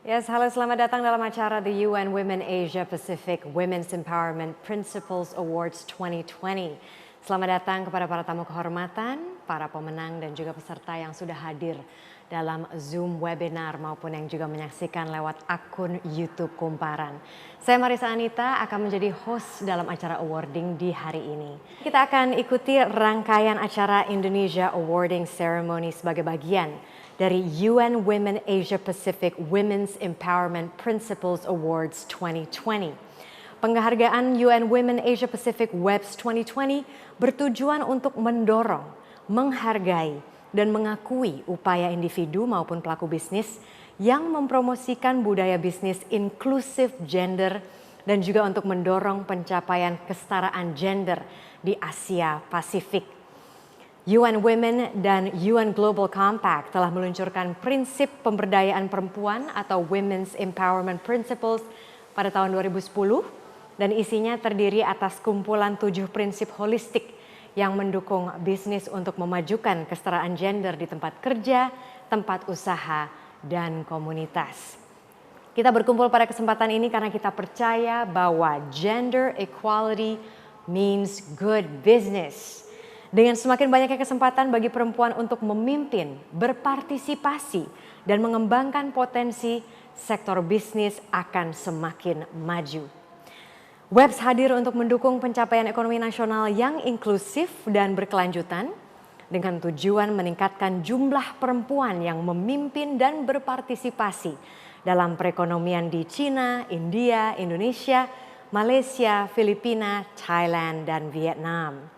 Yes, halo selamat datang dalam acara The UN Women Asia Pacific Women's Empowerment Principles Awards 2020. Selamat datang kepada para tamu kehormatan, para pemenang dan juga peserta yang sudah hadir dalam Zoom webinar maupun yang juga menyaksikan lewat akun YouTube Kumparan. Saya Marisa Anita akan menjadi host dalam acara awarding di hari ini. Kita akan ikuti rangkaian acara Indonesia Awarding Ceremony sebagai bagian dari UN Women Asia Pacific Women's Empowerment Principles Awards 2020. Penghargaan UN Women Asia Pacific WEPS 2020 bertujuan untuk mendorong, menghargai, dan mengakui upaya individu maupun pelaku bisnis yang mempromosikan budaya bisnis inklusif gender dan juga untuk mendorong pencapaian kesetaraan gender di Asia Pasifik. UN Women dan UN Global Compact telah meluncurkan prinsip pemberdayaan perempuan atau Women's Empowerment Principles pada tahun 2010 dan isinya terdiri atas kumpulan 7 prinsip holistik yang mendukung bisnis untuk memajukan kesetaraan gender di tempat kerja, tempat usaha, dan komunitas. Kita berkumpul pada kesempatan ini karena kita percaya bahwa gender equality means good business. Dengan semakin banyaknya kesempatan bagi perempuan untuk memimpin, berpartisipasi, dan mengembangkan potensi, sektor bisnis akan semakin maju. WEPS hadir untuk mendukung pencapaian ekonomi nasional yang inklusif dan berkelanjutan dengan tujuan meningkatkan jumlah perempuan yang memimpin dan berpartisipasi dalam perekonomian di Cina, India, Indonesia, Malaysia, Filipina, Thailand, dan Vietnam.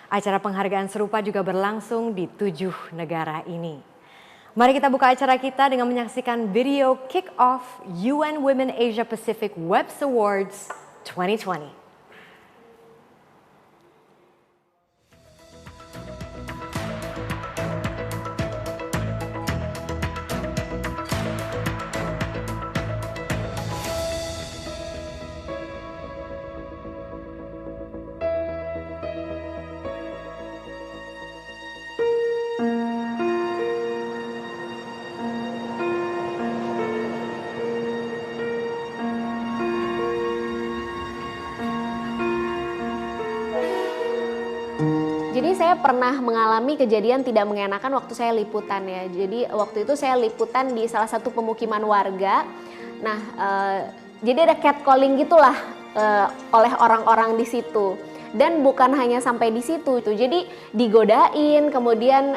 Acara penghargaan serupa juga berlangsung di 7 negara ini. Mari kita buka acara kita dengan menyaksikan video kick-off UN Women Asia Pacific WEPS Awards 2020. Jadi saya pernah mengalami kejadian tidak mengenakan waktu saya liputan ya. Jadi waktu itu saya liputan di salah satu pemukiman warga. Nah, jadi ada catcalling gitulah oleh orang-orang di situ. Dan bukan hanya sampai di situ. Jadi digodain, kemudian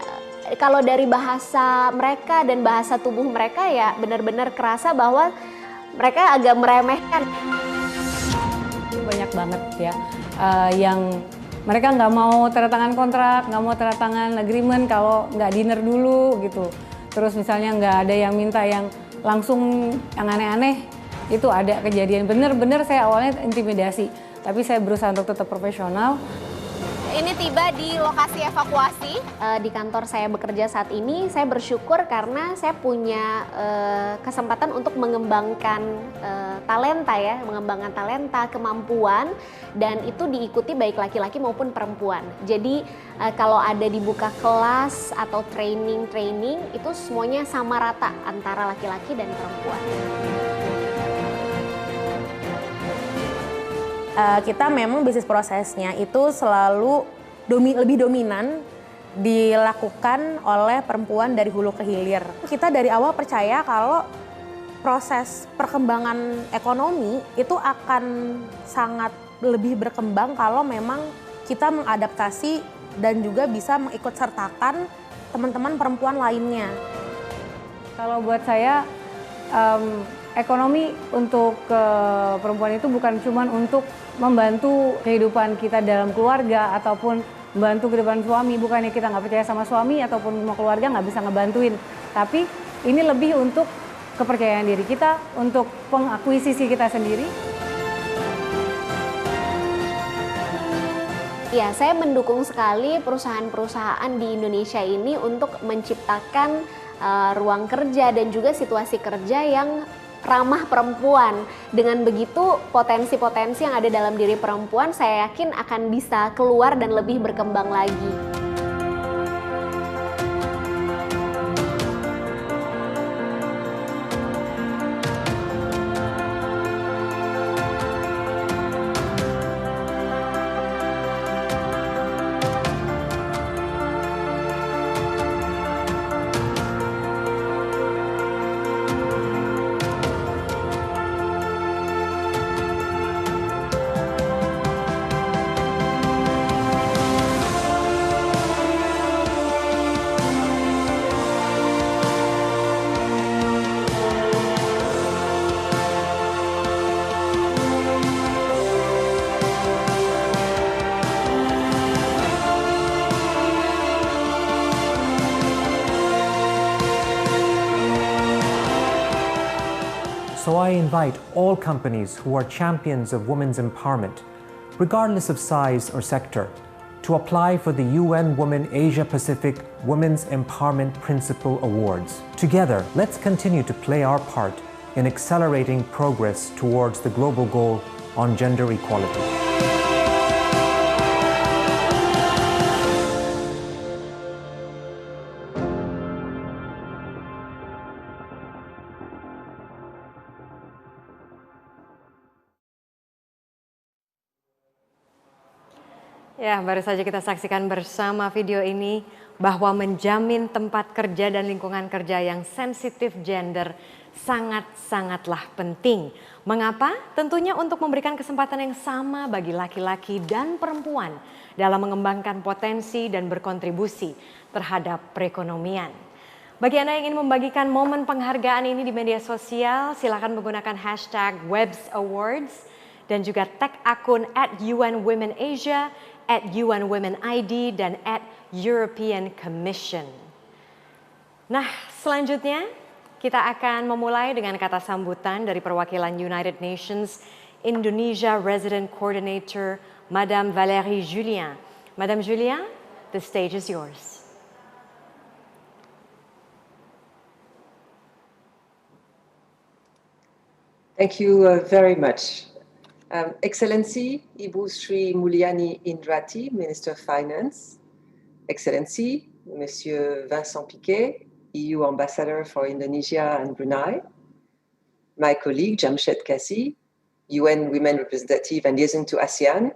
kalau dari bahasa mereka dan bahasa tubuh mereka ya benar-benar kerasa bahwa mereka agak meremehkan. Banyak banget ya yang mereka nggak mau tanda tangan kontrak, nggak mau tanda tangan agreement kalau nggak dinner dulu gitu. Terus misalnya nggak ada yang minta yang langsung yang aneh-aneh, itu ada kejadian. Bener-bener saya awalnya intimidasi, tapi saya berusaha untuk tetap profesional. Ini tiba di lokasi evakuasi. Di kantor saya bekerja saat ini, saya bersyukur karena saya punya kesempatan untuk mengembangkan talenta ya, mengembangkan talenta, kemampuan, dan itu diikuti baik laki-laki maupun perempuan. Jadi kalau ada dibuka kelas atau training itu semuanya sama rata antara laki-laki dan perempuan. Kita memang bisnis prosesnya itu selalu lebih dominan dilakukan oleh perempuan dari hulu ke hilir. Kita dari awal percaya kalau proses perkembangan ekonomi itu akan sangat lebih berkembang kalau memang kita mengadaptasi dan juga bisa mengikut sertakan teman-teman perempuan lainnya. Kalau buat saya ekonomi untuk perempuan itu bukan cuma untuk membantu kehidupan kita dalam keluarga ataupun membantu kehidupan suami. Bukannya kita nggak percaya sama suami ataupun sama keluarga nggak bisa ngebantuin. Tapi ini lebih untuk kepercayaan diri kita, untuk pengakuisisi kita sendiri. Ya, saya mendukung sekali perusahaan-perusahaan di Indonesia ini untuk menciptakan ruang kerja dan juga situasi kerja yang ramah perempuan. Dengan begitu potensi-potensi yang ada dalam diri perempuan saya yakin akan bisa keluar dan lebih berkembang lagi. So I invite all companies who are champions of women's empowerment, regardless of size or sector, to apply for the UN Women Asia Pacific Women's Empowerment Principal Awards. Together, let's continue to play our part in accelerating progress towards the global goal on gender equality. Ya, baru saja kita saksikan bersama video ini bahwa menjamin tempat kerja dan lingkungan kerja yang sensitif gender sangat-sangatlah penting. Mengapa? Tentunya untuk memberikan kesempatan yang sama bagi laki-laki dan perempuan dalam mengembangkan potensi dan berkontribusi terhadap perekonomian. Bagi Anda yang ingin membagikan momen penghargaan ini di media sosial, silakan menggunakan hashtag #WebsAwards dan juga tag akun @UNWomenAsia, @UNWomenID, dan @European Commission. Nah, selanjutnya kita akan memulai dengan kata sambutan dari perwakilan United Nations Indonesia Resident Coordinator, Madame Valérie Julien. Madame Julien, the stage is yours. Thank you very much. Excellency Ibu Sri Mulyani Indrati, Minister of Finance, Excellency Monsieur Vincent Piquet, EU Ambassador for Indonesia and Brunei, my colleague Jamshed Kassi, UN Women Representative and Liaison to ASEAN,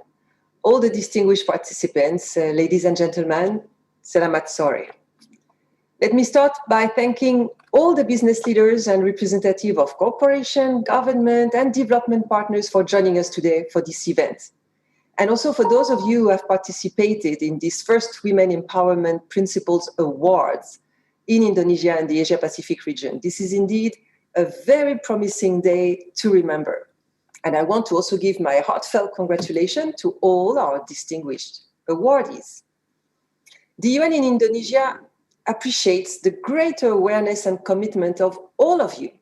all the distinguished participants, ladies and gentlemen, selamat sore. Let me start by thanking all the business leaders and representatives of corporation, government, and development partners for joining us today for this event. And also for those of you who have participated in this first Women Empowerment Principles Awards in Indonesia and the Asia Pacific region. This is indeed a very promising day to remember. And I want to also give my heartfelt congratulations to all our distinguished awardees. The UN in Indonesia appreciates the greater awareness and commitment of all of you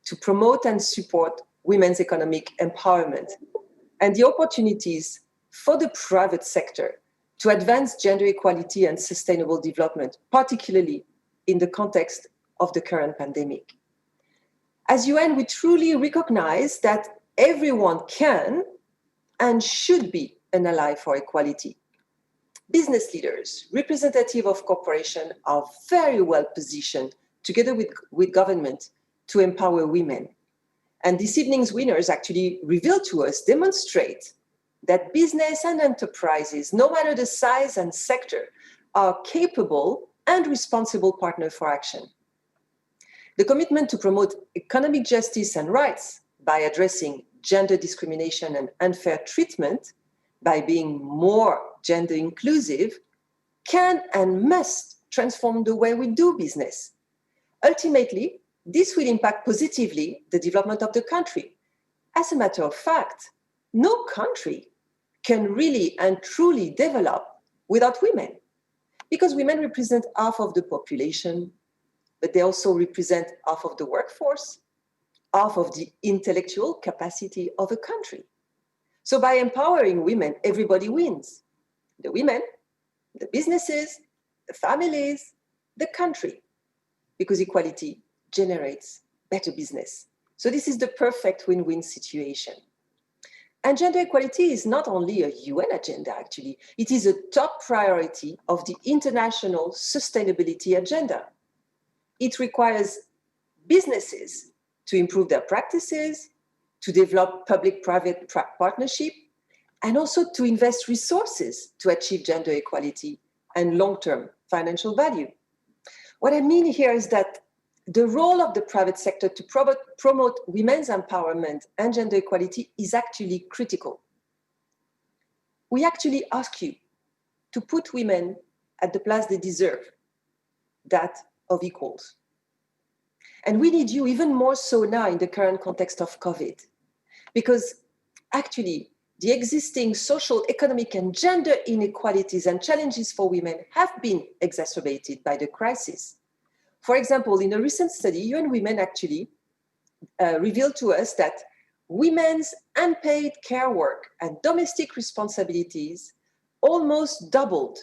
to promote and support women's economic empowerment and the opportunities for the private sector to advance gender equality and sustainable development, particularly in the context of the current pandemic. As UN, we truly recognize that everyone can and should be an ally for equality. Business leaders, representative of corporations are very well positioned, together with government, to empower women. And this evening's winners actually reveal to us, demonstrate that business and enterprises, no matter the size and sector, are capable and responsible partners for action. The commitment to promote economic justice and rights by addressing gender discrimination and unfair treatment, by being more gender inclusive, can and must transform the way we do business. Ultimately, this will impact positively the development of the country. As a matter of fact, no country can really and truly develop without women, because women represent half of the population, but they also represent half of the workforce, half of the intellectual capacity of a country. So by empowering women, everybody wins. The women, the businesses, the families, the country, because equality generates better business. So this is the perfect win-win situation. And gender equality is not only a UN agenda, actually. It is a top priority of the international sustainability agenda. It requires businesses to improve their practices, to develop public-private partnership, and also to invest resources to achieve gender equality and long-term financial value. What I mean here is that the role of the private sector to promote women's empowerment and gender equality is actually critical. We actually ask you to put women at the place they deserve, that of equals. And we need you even more so now in the current context of COVID, because actually the existing social, economic, and gender inequalities and challenges for women have been exacerbated by the crisis. For example, in a recent study, UN Women actually revealed to us that women's unpaid care work and domestic responsibilities almost doubled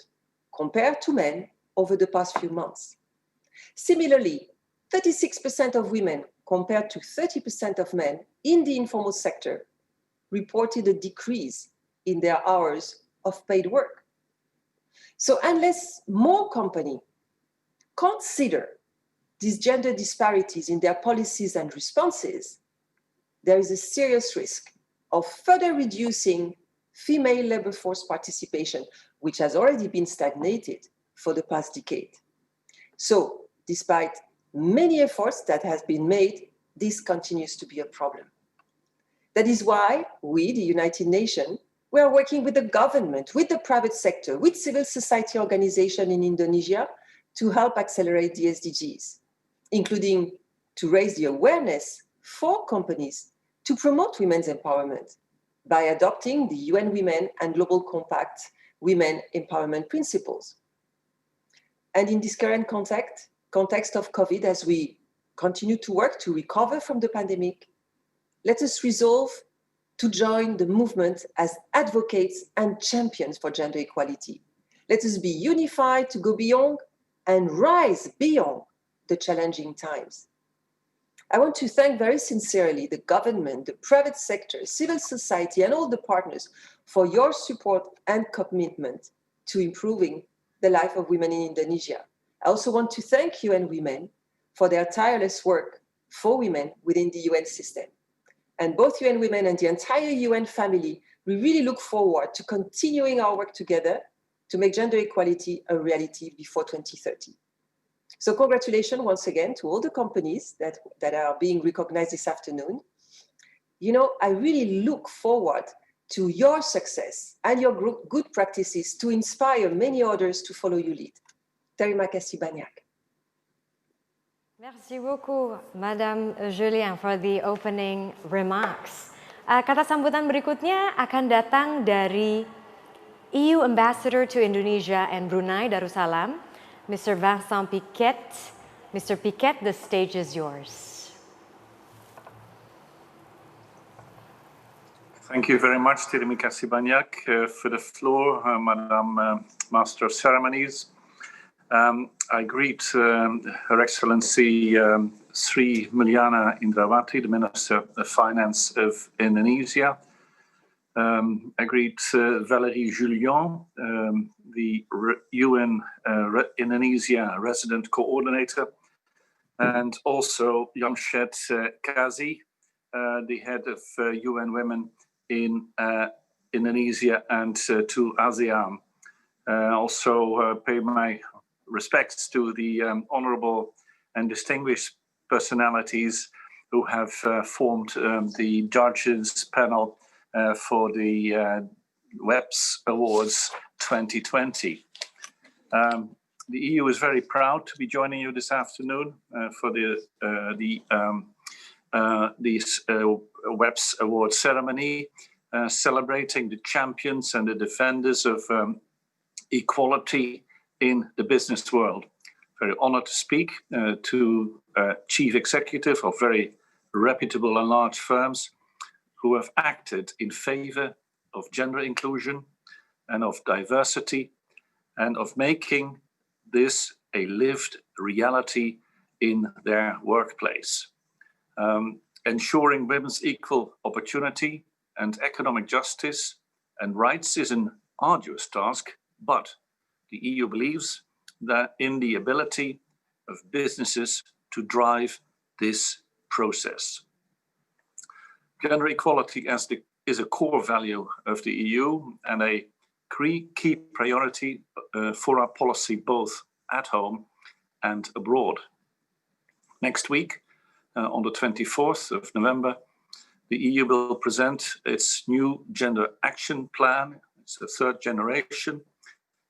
compared to men over the past few months. Similarly, 36% of women compared to 30% of men in the informal sector reported a decrease in their hours of paid work. So unless more companies consider these gender disparities in their policies and responses, there is a serious risk of further reducing female labor force participation, which has already been stagnated for the past decade. So, despite many efforts that have been made, this continues to be a problem. That is why we, the United Nations, we are working with the government, with the private sector, with civil society organizations in Indonesia to help accelerate the SDGs, including to raise the awareness for companies to promote women's empowerment by adopting the UN Women and Global Compact Women Empowerment Principles. And in this current context of COVID, as we continue to work to recover from the pandemic, let us resolve to join the movement as advocates and champions for gender equality. Let us be unified to go beyond and rise beyond the challenging times. I want to thank very sincerely the government, the private sector, civil society, and all the partners for your support and commitment to improving the life of women in Indonesia. I also want to thank UN Women for their tireless work for women within the UN system. And both UN Women and the entire UN family, we really look forward to continuing our work together to make gender equality a reality before 2030. So congratulations once again to all the companies that are being recognized this afternoon. You know, I really look forward to your success and your good practices to inspire many others to follow your lead. Terima kasih banyak. Merci beaucoup, Madame Julien, for the opening remarks. Kata sambutan berikutnya akan datang dari EU Ambassador to Indonesia and Brunei Darussalam, Mr. Vincent Piquet. Mr. Piquet, the stage is yours. Thank you very much, terima kasih banyak for the floor, Madam Master of Ceremonies. I greet Her Excellency Sri Mulyana Indrawati, the Minister of Finance of Indonesia. I greet Valérie Julien, the UN Indonesia Resident Coordinator, and also Jamshed Kazi, the head of UN Women in Indonesia and to ASEAN. Also pay my respects to the honorable and distinguished personalities who have formed the judges panel for the WEPS Awards 2020. The EU is very proud to be joining you this afternoon for the WEPS Award ceremony, celebrating the champions and the defenders of equality in the business world. Very honored to speak to chief executive of very reputable and large firms who have acted in favor of gender inclusion and of diversity and of making this a lived reality in their workplace. Ensuring women's equal opportunity and economic justice and rights is an arduous task, but the EU believes that in the ability of businesses to drive this process. Gender equality is a core value of the EU and a key priority for our policy both at home and abroad. Next week, on the 24th of November, the EU will present its new Gender Action Plan. It's the third generation,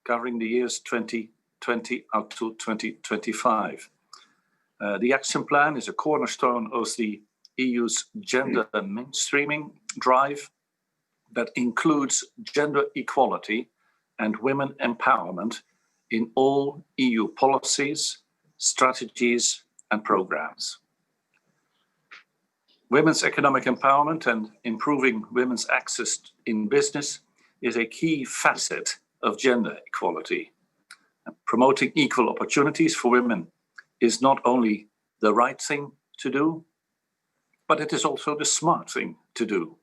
covering the years 2020 up to 2025. The Action Plan is a cornerstone of the EU's gender mainstreaming drive that includes gender equality and women empowerment in all EU policies, strategies, and programs. Women's economic empowerment and improving women's access in business is a key facet of gender equality. Promoting equal opportunities for women is not only the right thing to do, but it is also the smart thing to do.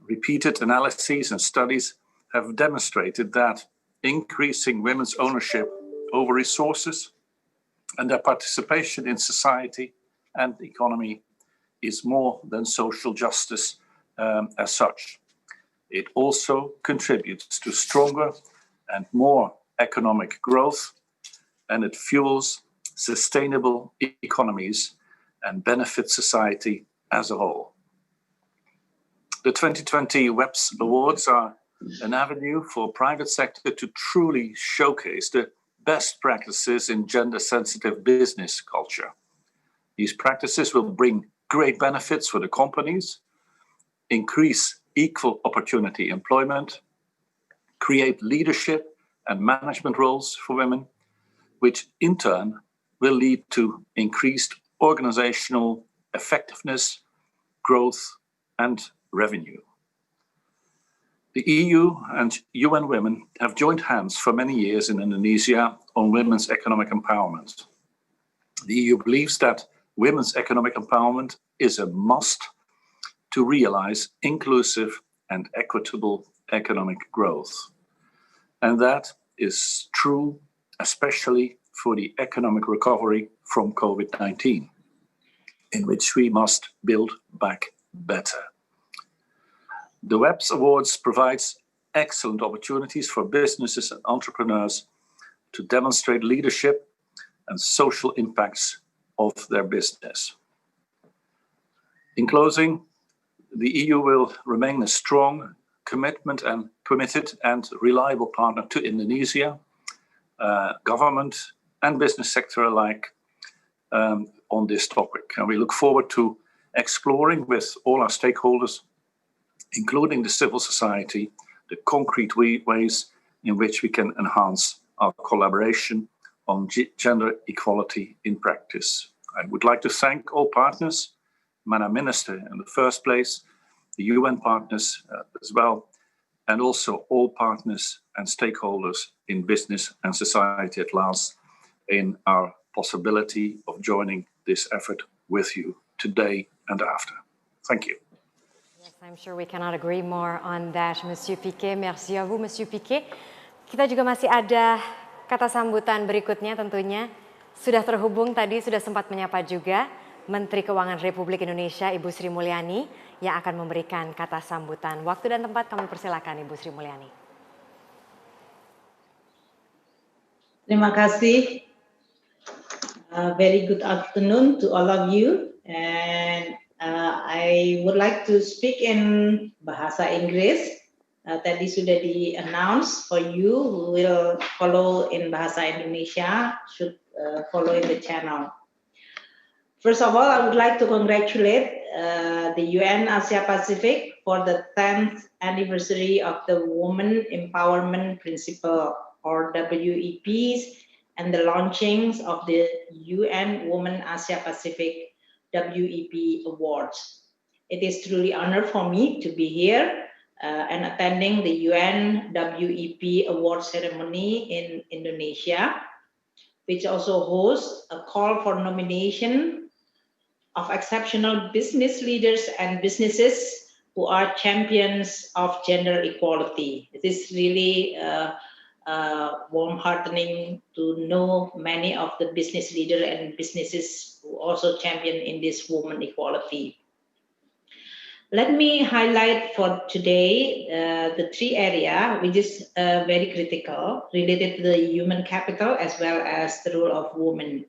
Repeated analyses and studies have demonstrated that increasing women's ownership over resources and their participation in society and the economy is more than social justice as such. It also contributes to stronger and more economic growth, and it fuels sustainable economies and benefits society as a whole. The 2020 WEPS Awards are an avenue for private sector to truly showcase the best practices in gender-sensitive business culture. These practices will bring great benefits for the companies, increase equal opportunity employment, create leadership and management roles for women, which in turn will lead to increased organizational effectiveness, growth, and revenue. The EU and UN Women have joined hands for many years in Indonesia on women's economic empowerment. The EU believes that women's economic empowerment is a must to realize inclusive and equitable economic growth. And that is true, especially for the economic recovery from COVID-19, in which we must build back better. The WEPS Awards provides excellent opportunities for businesses and entrepreneurs to demonstrate leadership and social impacts of their business. In closing, the EU will remain a strong, committed and reliable partner to Indonesia, government and business sector alike on this topic. And we look forward to exploring with all our stakeholders, including the civil society, the concrete ways in which we can enhance our collaboration on gender equality in practice. I would like to thank all partners, Madam Minister in the first place, the UN partners as well, and also all partners and stakeholders in business and society at large in our possibility of joining this effort with you today and after. Thank you. Yes, I'm sure we cannot agree more on that, Monsieur Piquet. Merci à vous, Monsieur Piquet. Kita juga masih ada kata sambutan berikutnya tentunya. Sudah terhubung tadi, sudah sempat menyapa juga Menteri Keuangan Republik Indonesia, Ibu Sri Mulyani, yang akan memberikan kata sambutan. Waktu dan tempat kami persilakan, Ibu Sri Mulyani. Terima kasih. Very good afternoon to all of you. And I would like to speak in Bahasa Inggris. Tadi sudah di-announce for you who will follow in Bahasa Indonesia should follow in the channel. First of all, I would like to congratulate the UN Asia Pacific for the 10th anniversary of the Women Empowerment Principle, or WEPs, and the launchings of the UN Women Asia Pacific WEP Awards. It is truly an honor for me to be here and attending the UN WEP Award ceremony in Indonesia, which also hosts a call for nomination of exceptional business leaders and businesses who are champions of gender equality. It is really warm-heartening to know many of the business leaders and businesses who also champion in this woman equality. Let me highlight for today the three areas which is very critical related to the human capital as well as the role of women.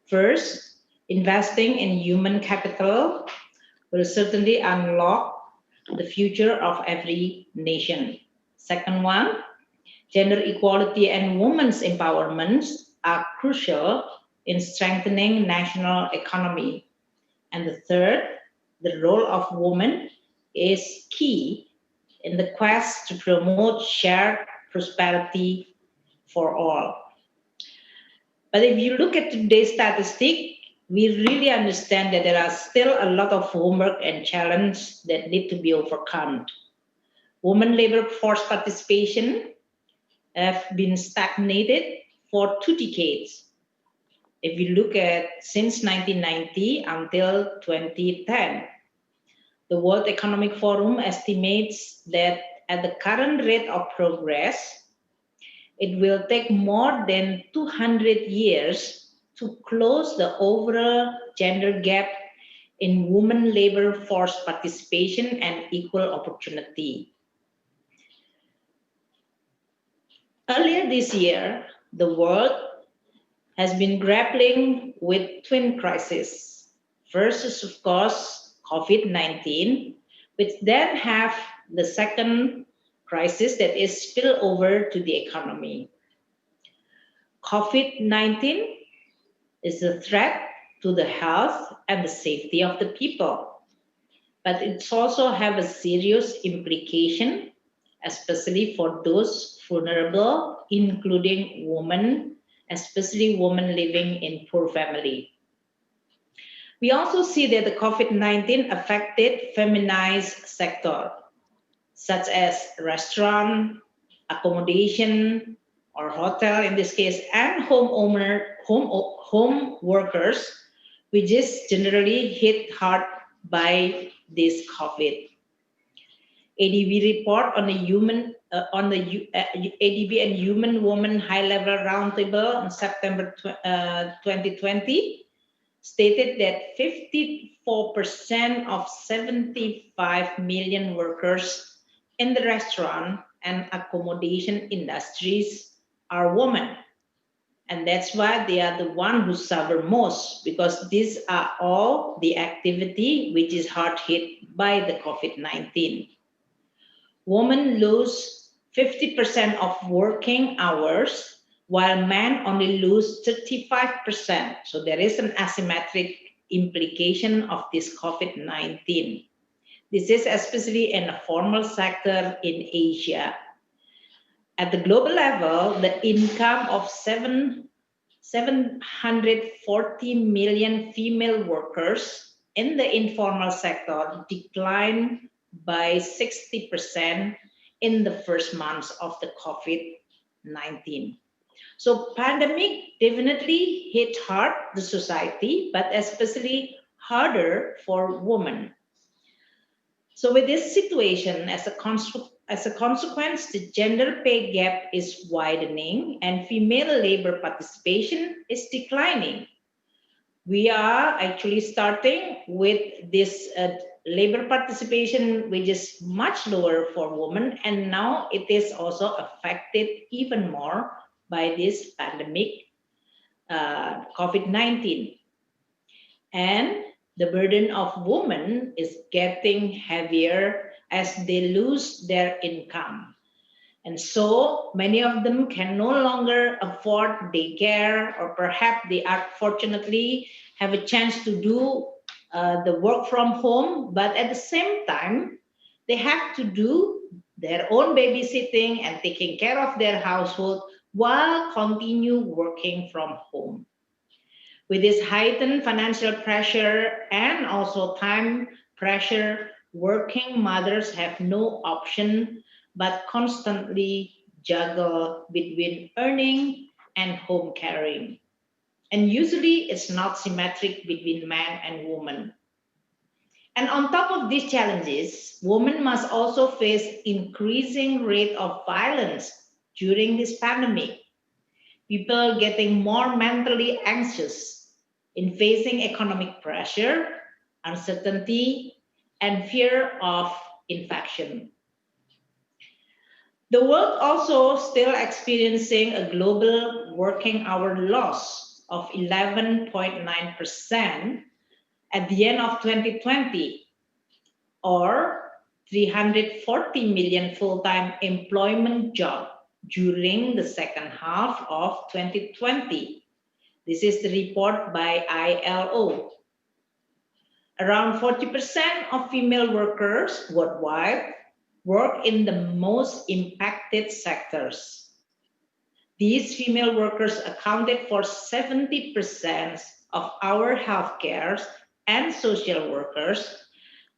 First, investing in human capital will certainly unlock the future of every nation. Second one, gender equality and women's empowerment are crucial in strengthening national economy. And the third, the role of women is key in the quest to promote shared prosperity for all. But if you look at today's statistic, we really understand that there are still a lot of homework and challenges that need to be overcome. Women labor force participation have been stagnated for 2 decades. If we look at since 1990 until 2010, the World Economic Forum estimates that at the current rate of progress, it will take more than 200 years to close the overall gender gap in women labor force participation and equal opportunity. Earlier this year, the world has been grappling with twin crises. First is, of course, COVID-19, which then have the second crisis that is spillover to the economy. COVID-19 is a threat to the health and the safety of the people, but it also have a serious implication, especially for those vulnerable, including women, especially women living in poor family. We also see that the COVID-19 affected feminized sector, such as restaurant, accommodation, or hotel in this case, and home workers, which is generally hit hard by this COVID. ADB report on the ADB and Human Woman High Level Roundtable in September 2020 stated that 54% of 75 million workers in the restaurant and accommodation industries are women. And that's why they are the one who suffer most, because these are all the activity which is hard hit by the COVID-19. Women lose 50% of working hours, while men only lose 35%. So there is an asymmetric implication of this COVID-19. This is especially in the formal sector in Asia. At the global level, the income of 740 million female workers in the informal sector declined by 60% in the first months of the COVID-19. So pandemic definitely hit hard the society, but especially harder for women. So with this situation, as a consequence, the gender pay gap is widening and female labor participation is declining. We are actually starting with this labor participation, which is much lower for women, and now it is also affected even more by this pandemic, COVID-19. And the burden of women is getting heavier as they lose their income. And so many of them can no longer afford daycare, or perhaps they are fortunately have a chance to do the work from home, but at the same time, they have to do their own babysitting and taking care of their household while continue working from home. With this heightened financial pressure and also time pressure, working mothers have no option but constantly juggle between earning and home caring. And usually it's not symmetric between man and woman. And on top of these challenges, women must also face increasing rate of violence during this pandemic. People getting more mentally anxious in facing economic pressure, uncertainty, and fear of infection. The world also still experiencing a global working hour loss of 11.9% at the end of 2020, or 340 million full-time employment jobs during the second half of 2020. This is the report by ILO. Around 40% of female workers worldwide work in the most impacted sectors. These female workers accounted for 70% of our healthcare and social workers,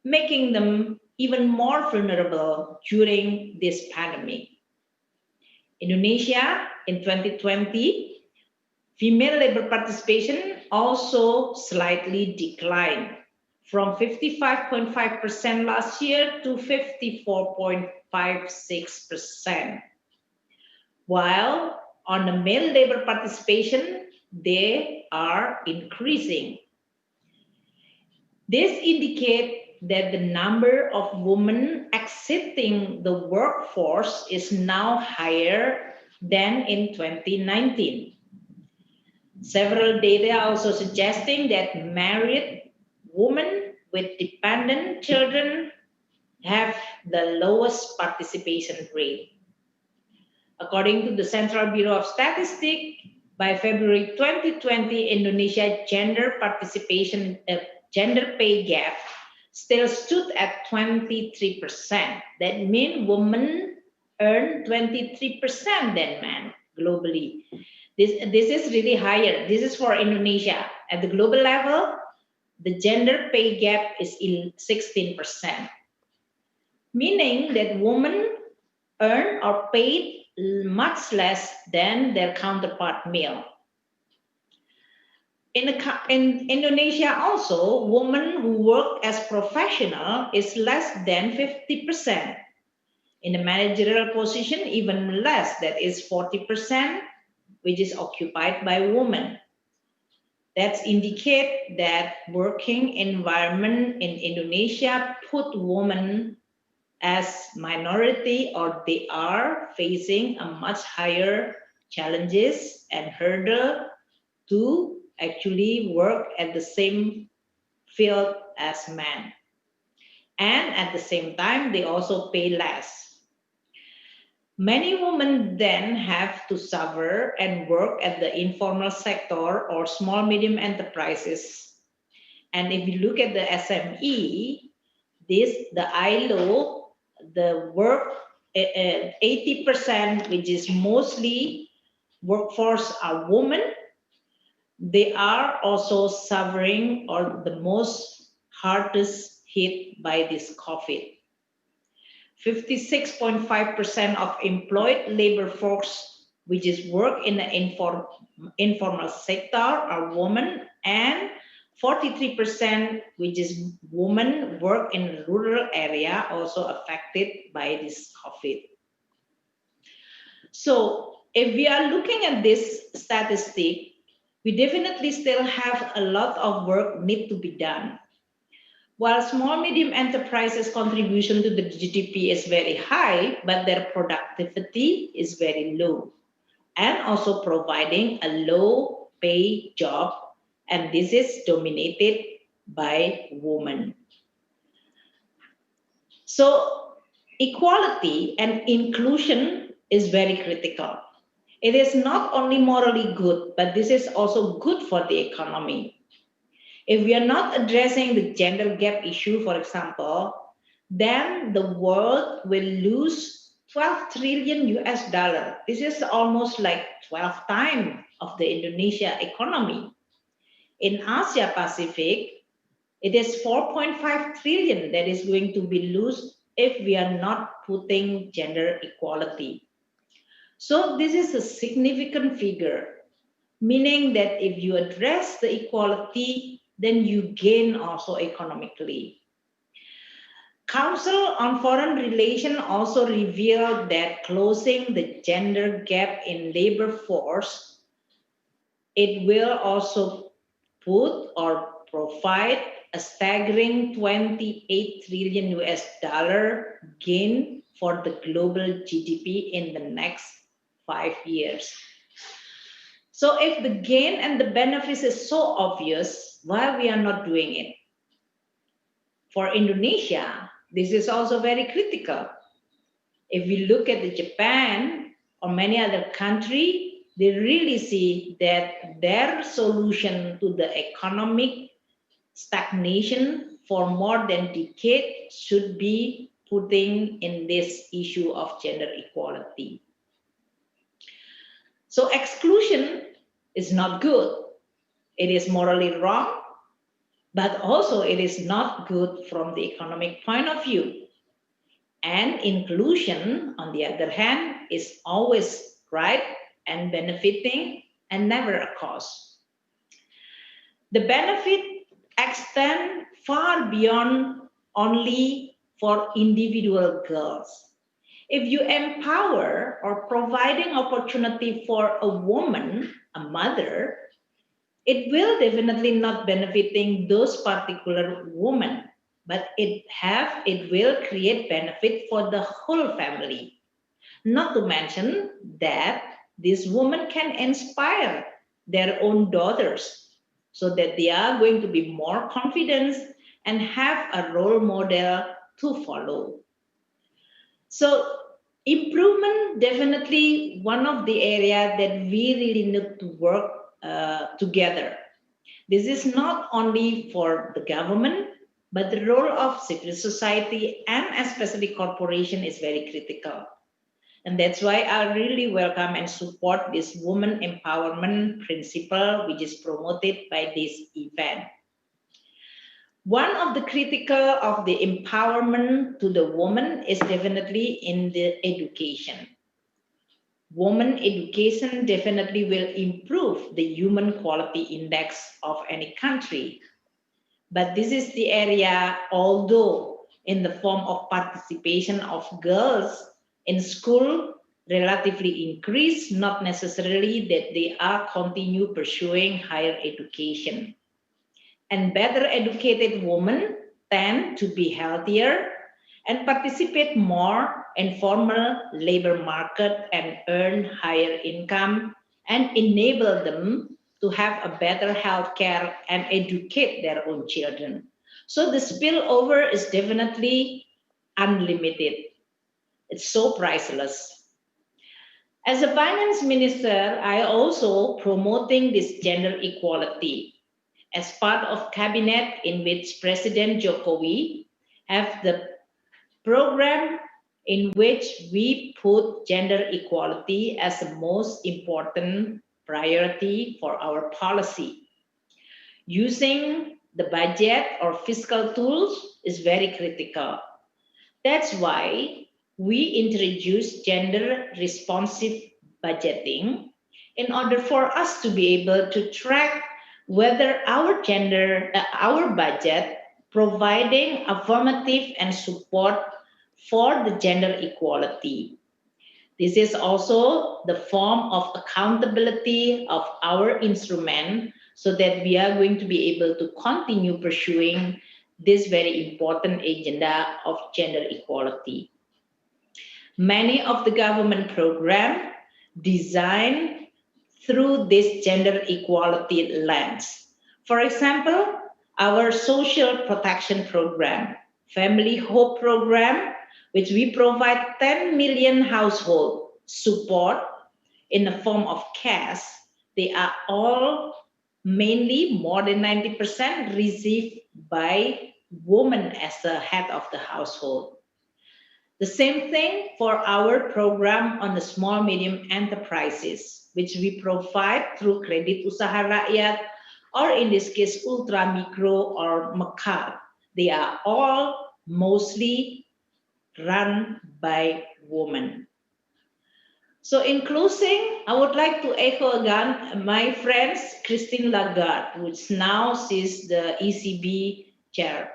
making them even more vulnerable during this pandemic. Indonesia in 2020, female labor participation also slightly declined from 55.5% last year to 54.56%. While on the male labor participation, they are increasing. This indicates that the number of women exiting the workforce is now higher than in 2019. Several data also suggesting that married women with dependent children have the lowest participation rate. According to the Central Bureau of Statistics, by February 2020, Indonesia gender pay gap still stood at 23%. That means women earn 23% than men globally. This is really higher. This is for Indonesia. At the global level, the gender pay gap is 16%, meaning that women earn or paid much less than their counterpart male. In Indonesia also, women who work as professional is less than 50%. In a managerial position, even less, that is 40%, which is occupied by women. That indicate that working environment in Indonesia put women as minority, or they are facing a much higher challenges and hurdle to actually work at the same field as men. And at the same time, they also pay less. Many women then have to suffer and work at the informal sector or small medium enterprises. And if you look at the SME, the ILO, the work 80%, which is mostly workforce are women, they are also suffering or the most hardest hit by this COVID. 56.5% of employed labor force, which is work in the informal sector, are women, and 43%, which is women work in rural area, also affected by this COVID. So if we are looking at this statistic, we definitely still have a lot of work need to be done. While small medium enterprises contribution to the GDP is very high, but their productivity is very low, and also providing a low pay job, and this is dominated by women. So equality and inclusion is very critical. It is not only morally good, but this is also good for the economy. If we are not addressing the gender gap issue, for example, then the world will lose 12 trillion US dollar. This is almost like 12 times of the Indonesia economy. In Asia Pacific, it is 4.5 trillion that is going to be lost if we are not putting gender equality. So this is a significant figure, meaning that if you address the equality, then you gain also economically. Council on Foreign Relations also revealed that closing the gender gap in labor force, it will also put or provide a staggering 28 trillion US dollar gain for the global GDP in the next 5 years. So if the gain and the benefits is so obvious, why we are not doing it? For Indonesia, this is also very critical. If we look at the Japan or many other countries, they really see that their solution to the economic stagnation for more than a decade should be putting in this issue of gender equality. So exclusion is not good. It is morally wrong, but also it is not good from the economic point of view. And inclusion, on the other hand, is always right and benefiting and never a cost. The benefit extend far beyond only for individual girls. If you empower or providing opportunity for a woman, a mother, it will definitely not benefiting those particular women, but it will create benefit for the whole family. Not to mention that this woman can inspire their own daughters so that they are going to be more confident and have a role model to follow. So improvement definitely one of the area that we really need to work together. This is not only for the government, but the role of civil society and especially corporation is very critical. And that's why I really welcome and support this woman empowerment principle, which is promoted by this event. One of the critical of the empowerment to the woman is definitely in the education. Woman education definitely will improve the human quality index of any country. But this is the area, although in the form of participation of girls in school relatively increase, not necessarily that they are continue pursuing higher education. And better educated women tend to be healthier and participate more in formal labor market and earn higher income and enable them to have a better health care and educate their own children. So the spillover is definitely unlimited. It's so priceless. As a finance minister, I also promoting this gender equality as part of cabinet in which President Jokowi have the program in which we put gender equality as the most important priority for our policy. Using the budget or fiscal tools is very critical. That's why we introduced gender responsive budgeting in order for us to be able to track whether our budget providing affirmative and support for the gender equality. This is also the form of accountability of our instrument so that we are going to be able to continue pursuing this very important agenda of gender equality. Many of the government programs designed through this gender equality lens. For example, our social protection program, Family Hope program, which we provide 10 million household support in the form of cash. They are all mainly more than 90% received by women as the head of the household. The same thing for our program on the small medium enterprises, which we provide through Kredit Usaha Rakyat, or in this case, Ultra Mikro or Mekar. They are all mostly run by women. So in closing, I would like to echo again my friend Christine Lagarde, which now is the ECB chair.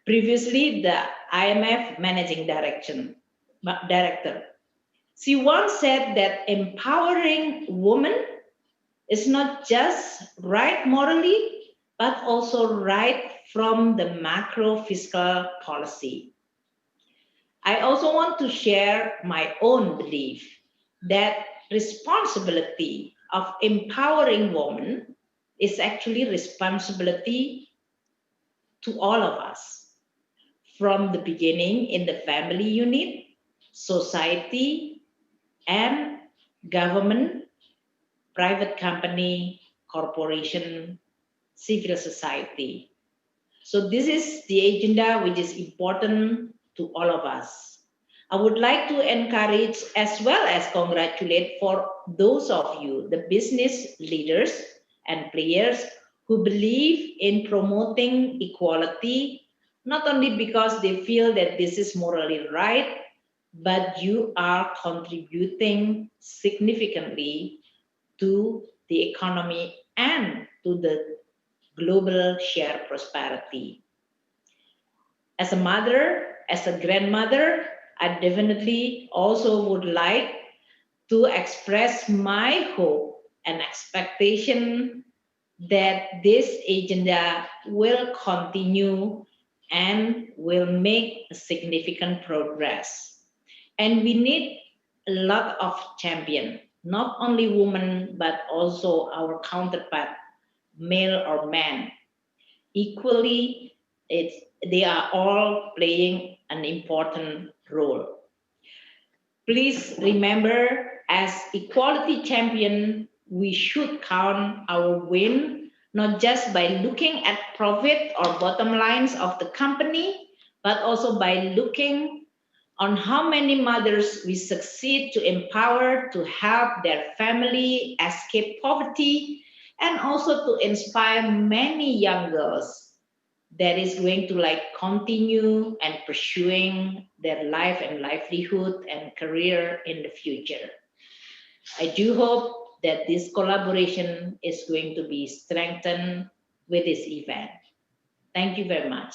Previously, the IMF managing director. She once said that empowering women is not just right morally, but also right from the macro fiscal policy. I also want to share my own belief that responsibility of empowering women is actually responsibility to all of us. From the beginning in the family unit, society, and government, private company, corporation, civil society. So this is the agenda which is important to all of us. I would like to encourage as well as congratulate for those of you, the business leaders and players who believe in promoting equality, not only because they feel that this is morally right, but you are contributing significantly to the economy and to the global shared prosperity. As a mother, as a grandmother, I definitely also would like to express my hope and expectation that this agenda will continue and will make significant progress. And we need a lot of champion, not only women, but also our counterpart, male or man. Equally, they are all playing an important role. Please remember, as equality champion, we should count our win not just by looking at profit or bottom lines of the company, but also by looking on how many mothers we succeed to empower to help their family escape poverty, and also to inspire many young girls that is going to continue and pursuing their life and livelihood and career in the future. I do hope that this collaboration is going to be strengthened with this event. Thank you very much.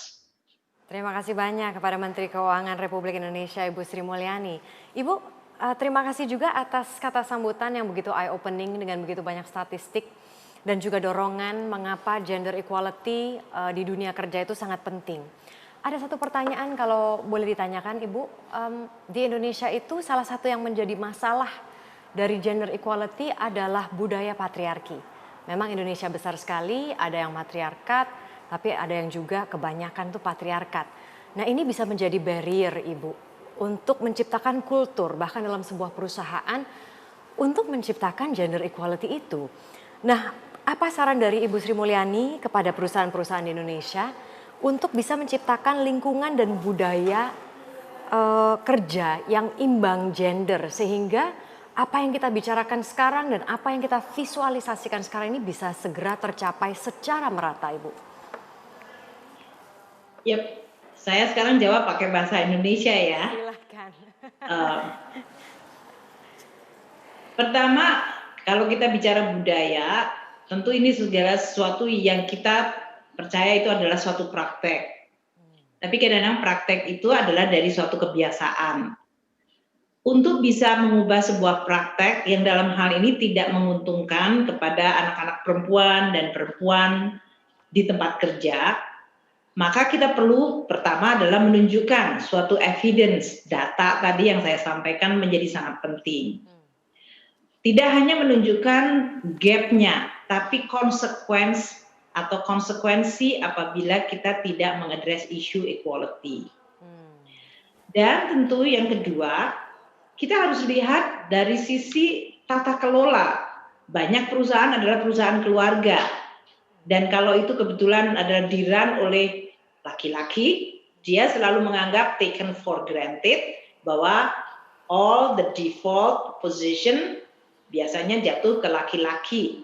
Terima kasih banyak kepada Menteri Keuangan Republik Indonesia, Ibu Sri Mulyani. Ibu, terima kasih juga atas kata sambutan yang begitu eye-opening dengan begitu banyak statistik dan juga dorongan mengapa gender equality di dunia kerja itu sangat penting. Ada satu pertanyaan kalau boleh ditanyakan Ibu, di Indonesia itu salah satu yang menjadi masalah dari gender equality adalah budaya patriarki. Memang Indonesia besar sekali, ada yang matriarkat, tapi ada yang juga kebanyakan tuh patriarkat. Nah ini bisa menjadi barrier Ibu untuk menciptakan kultur bahkan dalam sebuah perusahaan untuk menciptakan gender equality itu. Nah apa saran dari Ibu Sri Mulyani kepada perusahaan-perusahaan di Indonesia untuk bisa menciptakan lingkungan dan budaya kerja yang imbang gender sehingga apa yang kita bicarakan sekarang dan apa yang kita visualisasikan sekarang ini bisa segera tercapai secara merata Ibu? Yep, saya sekarang jawab pakai bahasa Indonesia ya. Silakan. Pertama, kalau kita bicara budaya, tentu ini segala sesuatu yang kita percaya itu adalah suatu praktek. Tapi kadang-kadang praktek itu adalah dari suatu kebiasaan. Untuk bisa mengubah sebuah praktek yang dalam hal ini tidak menguntungkan kepada anak-anak perempuan dan perempuan di tempat kerja, maka kita perlu pertama adalah menunjukkan suatu evidence, data tadi yang saya sampaikan menjadi sangat penting. Tidak hanya menunjukkan gap-nya, tapi konsekuensi apabila kita tidak mengadres isu equality. Dan tentu yang kedua, kita harus lihat dari sisi tata kelola. Banyak perusahaan adalah perusahaan keluarga. Dan kalau itu kebetulan adalah dirun oleh laki-laki, dia selalu menganggap taken for granted bahwa all the default position biasanya jatuh ke laki-laki.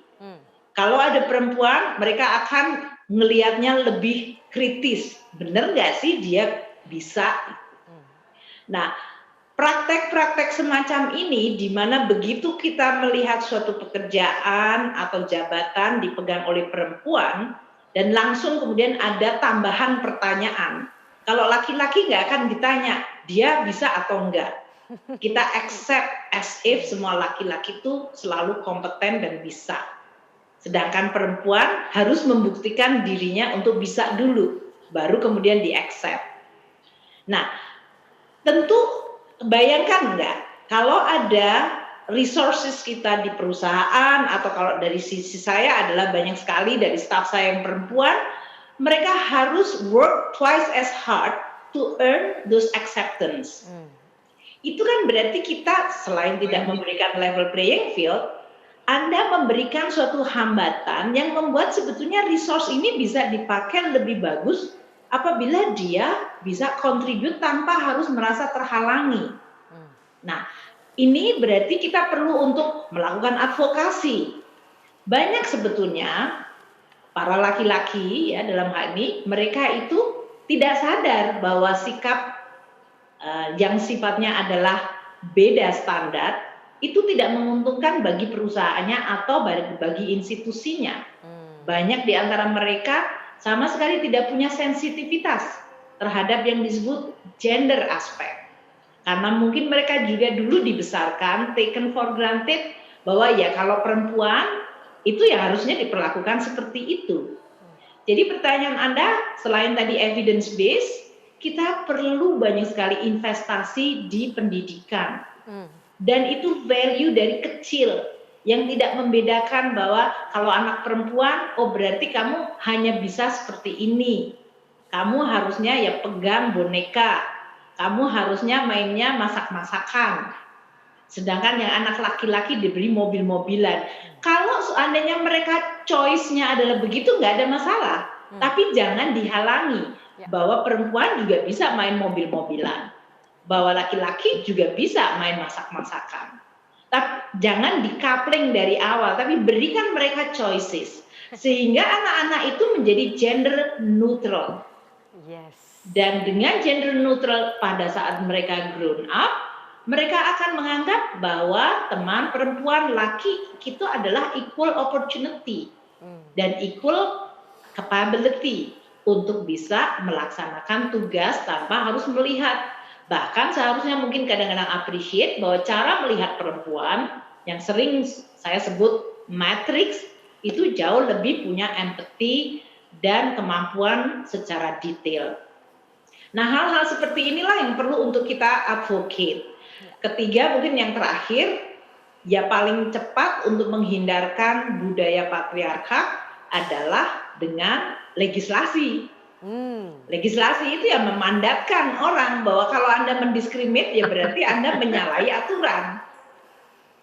Kalau ada perempuan, mereka akan ngelihatnya lebih kritis. Bener nggak sih dia bisa? Nah, praktek-praktek semacam ini di mana begitu kita melihat suatu pekerjaan atau jabatan dipegang oleh perempuan dan langsung kemudian ada tambahan pertanyaan. Kalau laki-laki nggak akan ditanya, dia bisa atau enggak. Kita accept as if semua laki-laki itu selalu kompeten dan bisa. Sedangkan perempuan harus membuktikan dirinya untuk bisa dulu, baru kemudian di-accept. Nah, tentu bayangkan enggak, kalau ada resources kita di perusahaan atau kalau dari sisi saya adalah banyak sekali dari staff saya yang perempuan, mereka harus work twice as hard to earn those acceptance. Itu kan berarti kita selain tidak memberikan level playing field, Anda memberikan suatu hambatan yang membuat sebetulnya resource ini bisa dipakai lebih bagus apabila dia bisa contribute tanpa harus merasa terhalangi. Nah, ini berarti kita perlu untuk melakukan advokasi. Banyak sebetulnya para laki-laki ya dalam hal ini, mereka itu tidak sadar bahwa sikap yang sifatnya adalah beda standar itu tidak menguntungkan bagi perusahaannya atau bagi institusinya. Banyak di antara mereka sama sekali tidak punya sensitivitas terhadap yang disebut gender aspect. Karena mungkin mereka juga dulu dibesarkan, taken for granted, bahwa ya kalau perempuan itu ya harusnya diperlakukan seperti itu. Jadi pertanyaan Anda, selain tadi evidence based, kita perlu banyak sekali investasi di pendidikan. Dan itu value dari kecil yang tidak membedakan bahwa kalau anak perempuan, oh berarti kamu hanya bisa seperti ini. Kamu harusnya ya pegang boneka, kamu harusnya mainnya masak-masakan. Sedangkan yang anak laki-laki diberi mobil-mobilan. Kalau seandainya mereka choice-nya adalah begitu, nggak ada masalah. Tapi jangan dihalangi bahwa perempuan juga bisa main mobil-mobilan. Bahwa laki-laki juga bisa main masak-masakan. Tapi jangan di-coupling dari awal, tapi berikan mereka choices. Sehingga anak-anak itu menjadi gender neutral. Dan dengan gender neutral pada saat mereka grown up, mereka akan menganggap bahwa teman perempuan laki itu adalah equal opportunity dan equal capability untuk bisa melaksanakan tugas tanpa harus melihat. Bahkan seharusnya mungkin kadang-kadang appreciate bahwa cara melihat perempuan yang sering saya sebut matrix itu jauh lebih punya empathy dan kemampuan secara detail. Nah, hal-hal seperti inilah yang perlu untuk kita advocate. Ketiga, mungkin yang terakhir, ya paling cepat untuk menghindarkan budaya patriarkat adalah dengan legislasi. Legislasi itu yang memandatkan orang bahwa kalau Anda mendiskriminasi ya berarti Anda menyalahi aturan.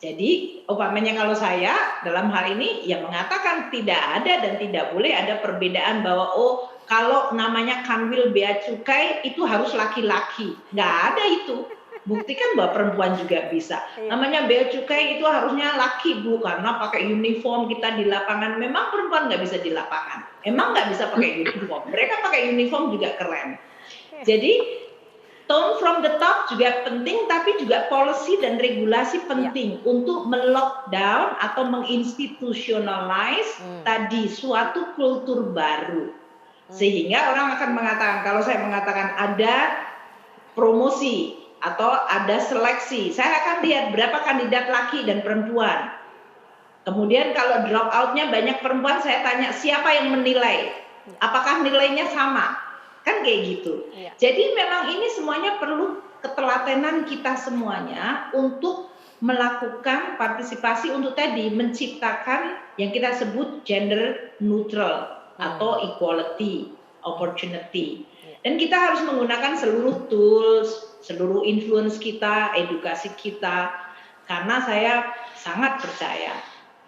Jadi umpamanya kalau saya dalam hal ini ya mengatakan tidak ada dan tidak boleh ada perbedaan bahwa oh kalau namanya kanwil bea cukai itu harus laki-laki. Nggak ada itu. Buktikan bahwa perempuan juga bisa. Namanya bea cukai itu harusnya laki, Bu, karena pakai uniform kita di lapangan. Memang perempuan nggak bisa di lapangan. Emang nggak bisa pakai uniform. Mereka pakai uniform juga keren. Jadi tone from the top juga penting, tapi juga policy dan regulasi penting untuk melockdown atau menginstitutionalize tadi suatu kultur baru. Sehingga orang akan mengatakan, kalau saya mengatakan ada promosi atau ada seleksi, saya akan lihat berapa kandidat laki dan perempuan. Kemudian kalau drop out-nya banyak perempuan, saya tanya siapa yang menilai, apakah nilainya sama, kan kayak gitu. Jadi memang ini semuanya perlu ketelatenan kita semuanya untuk melakukan partisipasi untuk tadi menciptakan yang kita sebut gender neutral atau equality opportunity. Dan kita harus menggunakan seluruh tools, seluruh influence kita, edukasi kita, karena saya sangat percaya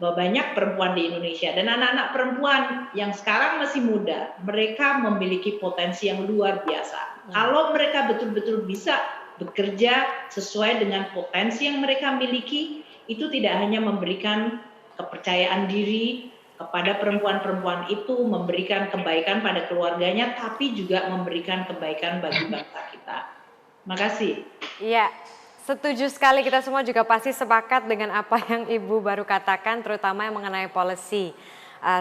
bahwa banyak perempuan di Indonesia dan anak-anak perempuan yang sekarang masih muda, mereka memiliki potensi yang luar biasa. Kalau mereka betul-betul bisa bekerja sesuai dengan potensi yang mereka miliki, itu tidak hanya memberikan kepercayaan diri kepada perempuan-perempuan itu, memberikan kebaikan pada keluarganya, tapi juga memberikan kebaikan bagi bangsa kita. Makasih. Iya, setuju sekali, kita semua juga pasti sepakat dengan apa yang Ibu baru katakan, terutama yang mengenai policy.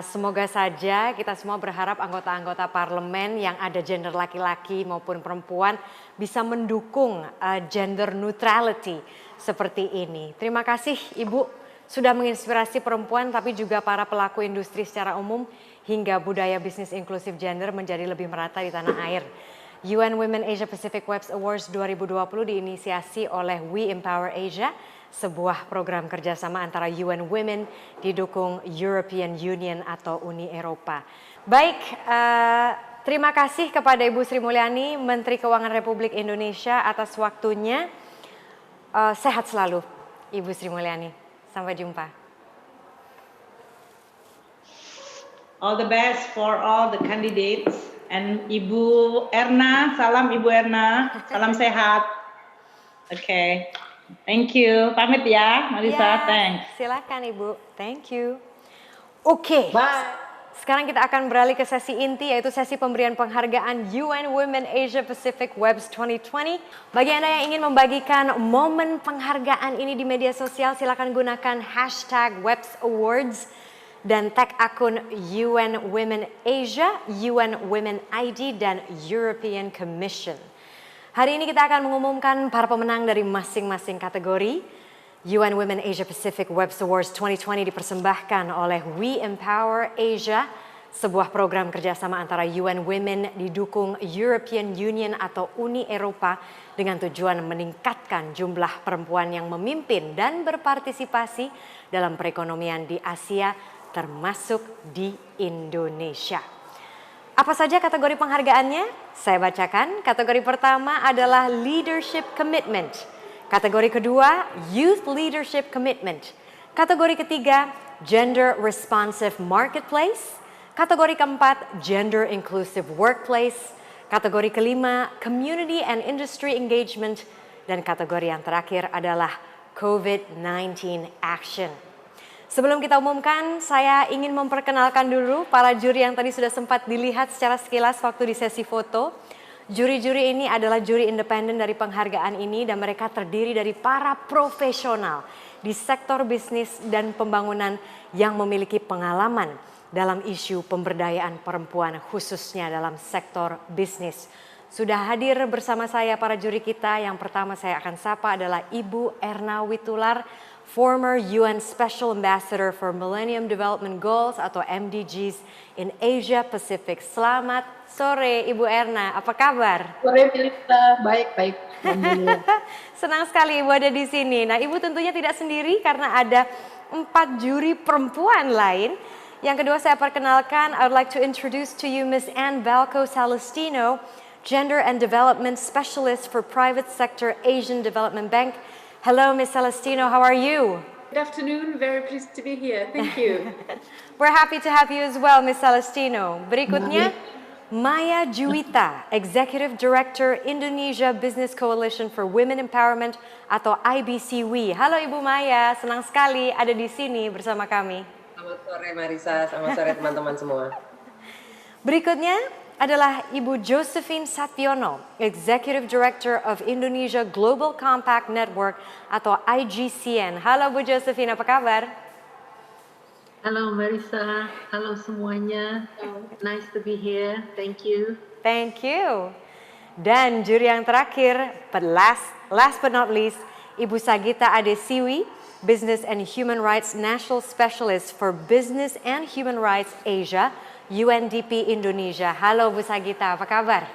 Semoga saja kita semua berharap anggota-anggota parlemen yang ada gender laki-laki maupun perempuan bisa mendukung gender neutrality seperti ini. Terima kasih Ibu sudah menginspirasi perempuan tapi juga para pelaku industri secara umum hingga budaya bisnis inklusif gender menjadi lebih merata di tanah air. UN Women Asia Pacific Webs Awards 2020 diinisiasi oleh We Empower Asia, sebuah program kerjasama antara UN Women didukung European Union atau Uni Eropa. Baik, terima kasih kepada Ibu Sri Mulyani, Menteri Keuangan Republik Indonesia atas waktunya. Sehat selalu Ibu Sri Mulyani. Sampai jumpa. All the best for all the candidates. And Ibu Erna, salam Ibu Erna, salam sehat. Okay. Thank you. Pamit ya, Marisa. Ya, Thanks. silakan Ibu. Thank you. Oke. Bye. Sekarang kita akan beralih ke sesi inti, yaitu sesi pemberian penghargaan UN Women Asia Pacific WEBS 2020. Bagi Anda yang ingin membagikan momen penghargaan ini di media sosial, silakan gunakan hashtag WEBS Awards dan tag akun UN Women Asia, UN Women ID, dan European Commission. Hari ini kita akan mengumumkan para pemenang dari masing-masing kategori. UN Women Asia Pacific WEBS Awards 2020 dipersembahkan oleh We Empower Asia, sebuah program kerjasama antara UN Women didukung European Union atau Uni Eropa dengan tujuan meningkatkan jumlah perempuan yang memimpin dan berpartisipasi dalam perekonomian di Asia, termasuk di Indonesia. Apa saja kategori penghargaannya? Saya bacakan. Kategori pertama adalah Leadership Commitment. Kategori kedua, Youth Leadership Commitment. Kategori ketiga, Gender Responsive Marketplace. Kategori keempat, Gender Inclusive Workplace. Kategori kelima, Community and Industry Engagement. Dan kategori yang terakhir adalah COVID-19 Action. Sebelum kita umumkan, saya ingin memperkenalkan dulu para juri yang tadi sudah sempat dilihat secara sekilas waktu di sesi foto. Juri-juri ini adalah juri independen dari penghargaan ini dan mereka terdiri dari para profesional di sektor bisnis dan pembangunan yang memiliki pengalaman dalam isu pemberdayaan perempuan khususnya dalam sektor bisnis. Sudah hadir bersama saya para juri kita. Yang pertama saya akan sapa adalah Ibu Erna Witular, former UN Special Ambassador for Millennium Development Goals atau MDGs in Asia Pacific. Selamat sore Ibu Erna, apa kabar? Sore Melita, baik-baik. Senang sekali Ibu ada di sini. Nah Ibu tentunya tidak sendiri karena ada 4 juri perempuan lain. Yang kedua saya perkenalkan, I would like to introduce to you Miss Anne Valco Celestino, Gender and Development Specialist for Private Sector Asian Development Bank. Hello, Ms. Celestino. How are you? Good afternoon. Very pleased to be here. Thank you. We're happy to have you as well, Ms. Celestino. Berikutnya, Maya Juwita, Executive Director Indonesia Business Coalition for Women Empowerment atau IBCW. Halo Ibu Maya, senang sekali ada di sini bersama kami. Selamat sore Marisa, selamat sore teman-teman semua. Berikutnya adalah Ibu Josephine Sationo, Executive Director of Indonesia Global Compact Network atau IGCN. Halo Bu Josephine, apa kabar? Halo Marisa, halo semuanya. Nice to be here. Thank you. Thank you. Dan juri yang terakhir, but last but not least, Ibu Sagita Adesiwi, Business and Human Rights National Specialist for Business and Human Rights Asia, UNDP Indonesia. Halo Bu Sagita, apa kabar?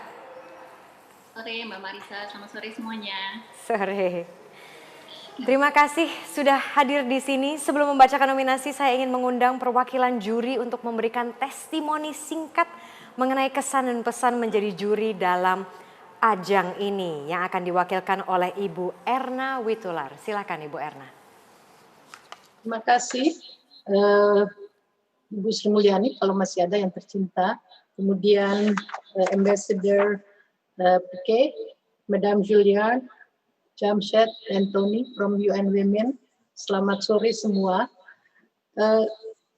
Sore Mbak Marisa, selamat sore semuanya. Sore. Terima kasih sudah hadir di sini. Sebelum membacakan nominasi, saya ingin mengundang perwakilan juri untuk memberikan testimoni singkat mengenai kesan dan pesan menjadi juri dalam ajang ini yang akan diwakilkan oleh Ibu Erna Witular. Silakan Ibu Erna. Terima kasih. Ibu Sri Mulyani, kalau masih ada yang tercinta, kemudian Ambassador Pique, Madam Julian, Jamshed, and Tony from UN Women. Selamat sore semua.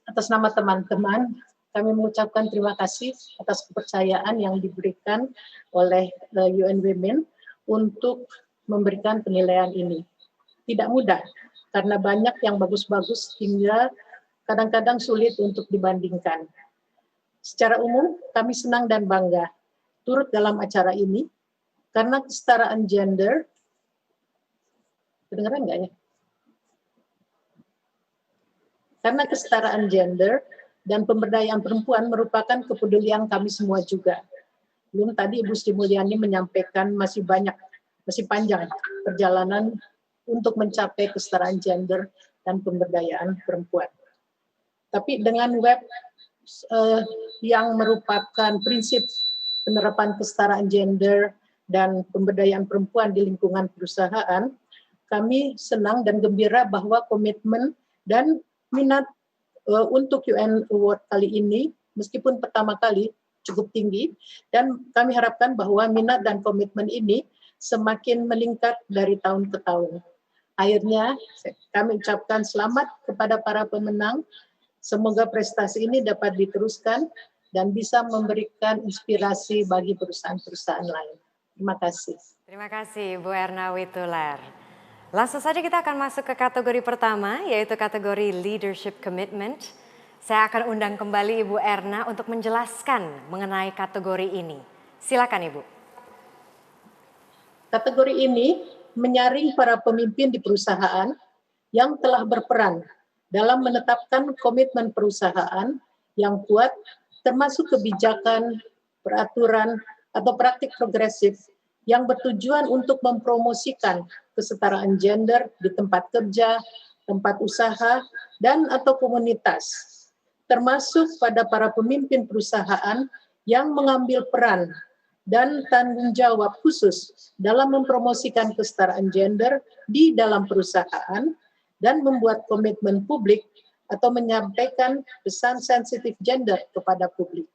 Atas nama teman-teman, kami mengucapkan terima kasih atas kepercayaan yang diberikan oleh UN Women untuk memberikan penilaian ini. Tidak mudah, karena banyak yang bagus-bagus hingga kadang-kadang sulit untuk dibandingkan. Secara umum, kami senang dan bangga turut dalam acara ini karena kesetaraan gender, kedengeran nggak ya? Karena kesetaraan gender dan pemberdayaan perempuan merupakan kepedulian kami semua juga. Belum tadi Ibu Sri Mulyani menyampaikan masih panjang perjalanan untuk mencapai kesetaraan gender dan pemberdayaan perempuan. Tapi dengan web yang merupakan prinsip penerapan kesetaraan gender dan pemberdayaan perempuan di lingkungan perusahaan, kami senang dan gembira bahwa komitmen dan minat untuk UN Award kali ini, meskipun pertama kali cukup tinggi, dan kami harapkan bahwa minat dan komitmen ini semakin meningkat dari tahun ke tahun. Akhirnya kami ucapkan selamat kepada para pemenang. Semoga prestasi ini dapat diteruskan dan bisa memberikan inspirasi bagi perusahaan-perusahaan lain. Terima kasih. Terima kasih Bu Erna Witular. Langsung saja kita akan masuk ke kategori pertama, yaitu kategori Leadership Commitment. Saya akan undang kembali Ibu Erna untuk menjelaskan mengenai kategori ini. Silakan Ibu. Kategori ini menyaring para pemimpin di perusahaan yang telah berperan dalam menetapkan komitmen perusahaan yang kuat, termasuk kebijakan, peraturan, atau praktik progresif yang bertujuan untuk mempromosikan kesetaraan gender di tempat kerja, tempat usaha, dan atau komunitas, termasuk pada para pemimpin perusahaan yang mengambil peran dan tanggung jawab khusus dalam mempromosikan kesetaraan gender di dalam perusahaan dan membuat komitmen publik atau menyampaikan pesan sensitif gender kepada publik.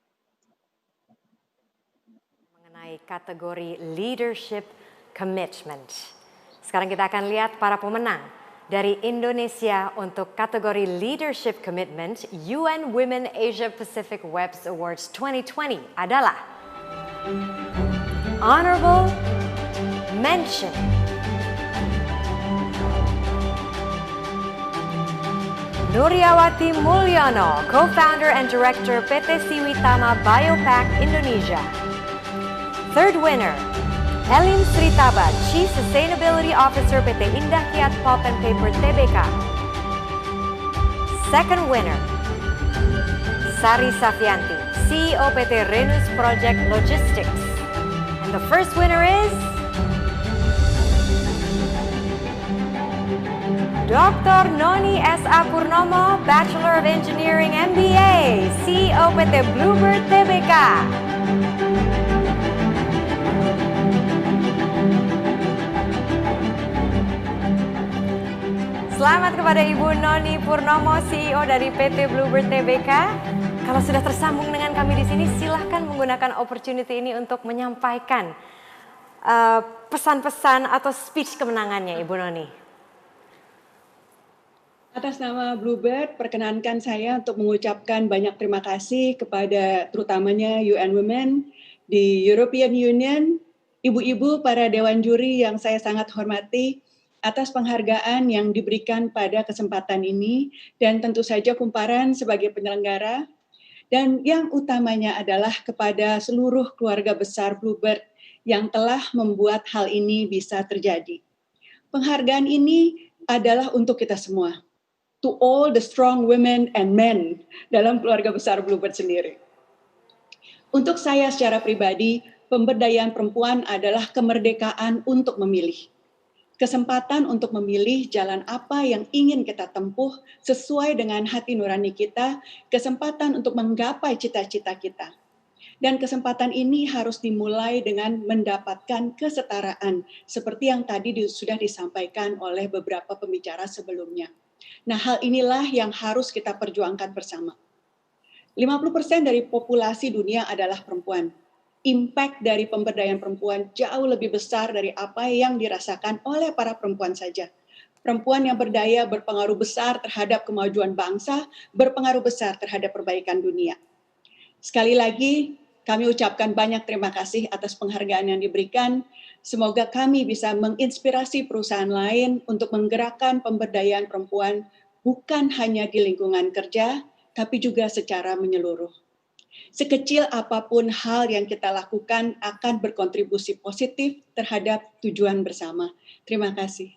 Mengenai kategori Leadership Commitment. Sekarang kita akan lihat para pemenang dari Indonesia untuk kategori Leadership Commitment UN Women Asia Pacific Webs Awards 2020 adalah Honorable Mention Nuryawati Mulyono, Co-founder and Director PT Siwitama Biopack Indonesia. Third winner, Elin Sritaba, Chief Sustainability Officer PT Indah Kiat Pulp and Paper Tbk. Second winner, Sari Safianti, CEO PT Renus Project Logistics. And the first winner is Dr. Noni S.A. Purnomo, Bachelor of Engineering MBA, CEO PT Bluebird Tbk. Selamat kepada Ibu Noni Purnomo, CEO dari PT Bluebird Tbk. Kalau sudah tersambung dengan kami di sini, silahkan menggunakan opportunity ini untuk menyampaikan pesan-pesan atau speech kemenangannya, Ibu Noni. Atas nama Bluebird, perkenankan saya untuk mengucapkan banyak terima kasih kepada terutamanya UN Women, di European Union, ibu-ibu para dewan juri yang saya sangat hormati, atas penghargaan yang diberikan pada kesempatan ini, dan tentu saja Kumparan sebagai penyelenggara, dan yang utamanya adalah kepada seluruh keluarga besar Bluebird yang telah membuat hal ini bisa terjadi. Penghargaan ini adalah untuk kita semua, to all the strong women and men dalam keluarga besar Bluebird sendiri. Untuk saya secara pribadi, pemberdayaan perempuan adalah kemerdekaan untuk memilih. Kesempatan untuk memilih jalan apa yang ingin kita tempuh sesuai dengan hati nurani kita, kesempatan untuk menggapai cita-cita kita. Dan kesempatan ini harus dimulai dengan mendapatkan kesetaraan, seperti yang tadi sudah disampaikan oleh beberapa pembicara sebelumnya. Nah, hal inilah yang harus kita perjuangkan bersama. 50% dari populasi dunia adalah perempuan. Impact dari pemberdayaan perempuan jauh lebih besar dari apa yang dirasakan oleh para perempuan saja. Perempuan yang berdaya berpengaruh besar terhadap kemajuan bangsa, berpengaruh besar terhadap perbaikan dunia. Sekali lagi, kami ucapkan banyak terima kasih atas penghargaan yang diberikan. Semoga kami bisa menginspirasi perusahaan lain untuk menggerakkan pemberdayaan perempuan bukan hanya di lingkungan kerja, tapi juga secara menyeluruh. Sekecil apapun hal yang kita lakukan akan berkontribusi positif terhadap tujuan bersama. Terima kasih.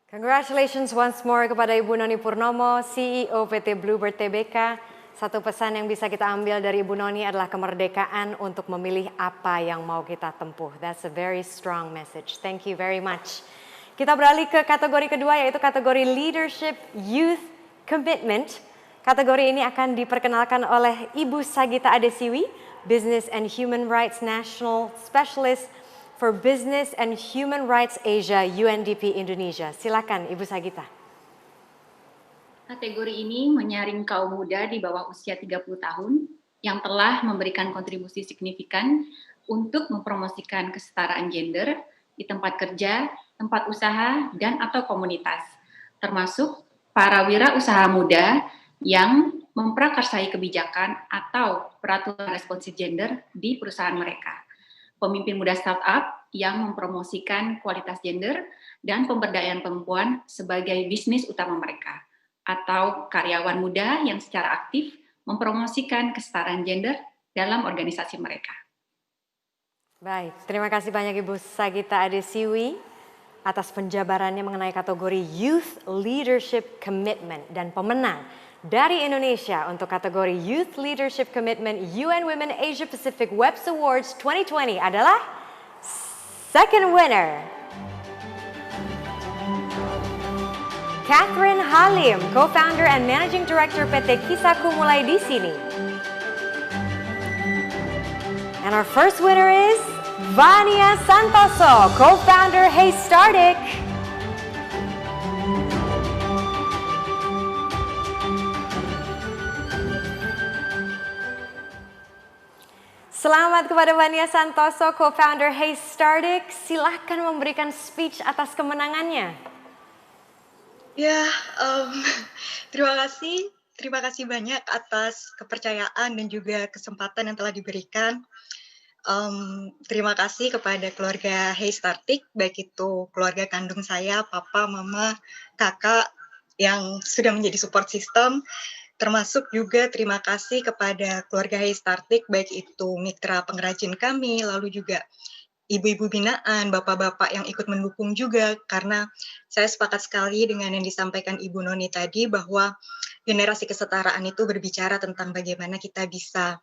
Congratulations once more kepada Ibu Noni Purnomo, CEO PT Bluebird Tbk. Satu pesan yang bisa kita ambil dari Ibu Noni adalah kemerdekaan untuk memilih apa yang mau kita tempuh. That's a very strong message. Thank you very much. Kita beralih ke kategori kedua, yaitu kategori Leadership Youth Commitment. Kategori ini akan diperkenalkan oleh Ibu Sagita Adesiwi, Business and Human Rights National Specialist for Business and Human Rights Asia UNDP Indonesia. Silakan Ibu Sagita. Kategori ini menyaring kaum muda di bawah usia 30 tahun yang telah memberikan kontribusi signifikan untuk mempromosikan kesetaraan gender di tempat kerja, tempat usaha, dan atau komunitas, termasuk para wirausaha muda yang memprakarsai kebijakan atau peraturan responsif gender di perusahaan mereka. Pemimpin muda startup yang mempromosikan kualitas gender dan pemberdayaan perempuan sebagai bisnis utama mereka, atau karyawan muda yang secara aktif mempromosikan kesetaraan gender dalam organisasi mereka. Baik, terima kasih banyak Ibu Sagita Adesiwi atas penjabarannya mengenai kategori Youth Leadership Commitment, dan pemenang dari Indonesia untuk kategori Youth Leadership Commitment UN Women Asia Pacific Webs Awards 2020 adalah second winner Catherine Halim, co-founder and managing director PT Kisahku Mulai di Sini. And our first winner is Vania Santoso, co-founder Hey Startic. Selamat kepada Vania Santoso, co-founder Hey Startic. Silahkan memberikan speech atas kemenangannya. Ya, terima kasih banyak atas kepercayaan dan juga kesempatan yang telah diberikan. Terima kasih kepada keluarga Hey Startic, baik itu keluarga kandung saya, papa, mama, kakak yang sudah menjadi support system. Termasuk juga terima kasih kepada keluarga Hey Startic, baik itu mitra pengrajin kami, lalu juga ibu-ibu binaan, bapak-bapak yang ikut mendukung juga, karena saya sepakat sekali dengan yang disampaikan Ibu Noni tadi, bahwa generasi kesetaraan itu berbicara tentang bagaimana kita bisa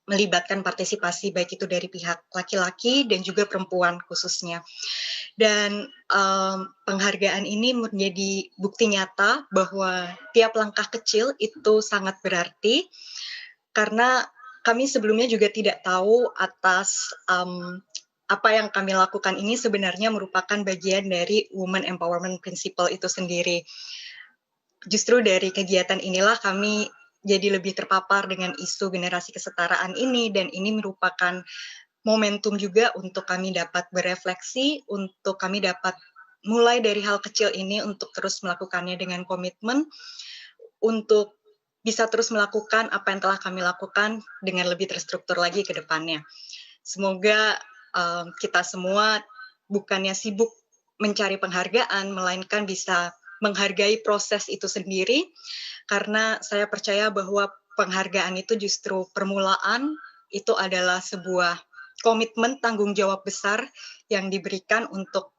melibatkan partisipasi, baik itu dari pihak laki-laki dan juga perempuan khususnya. Dan penghargaan ini menjadi bukti nyata bahwa tiap langkah kecil itu sangat berarti, karena kami sebelumnya juga tidak tahu atas apa yang kami lakukan ini sebenarnya merupakan bagian dari Women Empowerment Principle itu sendiri. Justru dari kegiatan inilah kami jadi lebih terpapar dengan isu generasi kesetaraan ini, dan ini merupakan momentum juga untuk kami dapat berefleksi, untuk kami dapat mulai dari hal kecil ini untuk terus melakukannya dengan komitmen, untuk bisa terus melakukan apa yang telah kami lakukan dengan lebih terstruktur lagi ke depannya. Semoga kita semua bukannya sibuk mencari penghargaan, melainkan bisa menghargai proses itu sendiri, karena saya percaya bahwa penghargaan itu justru permulaan, itu adalah sebuah komitmen tanggung jawab besar yang diberikan untuk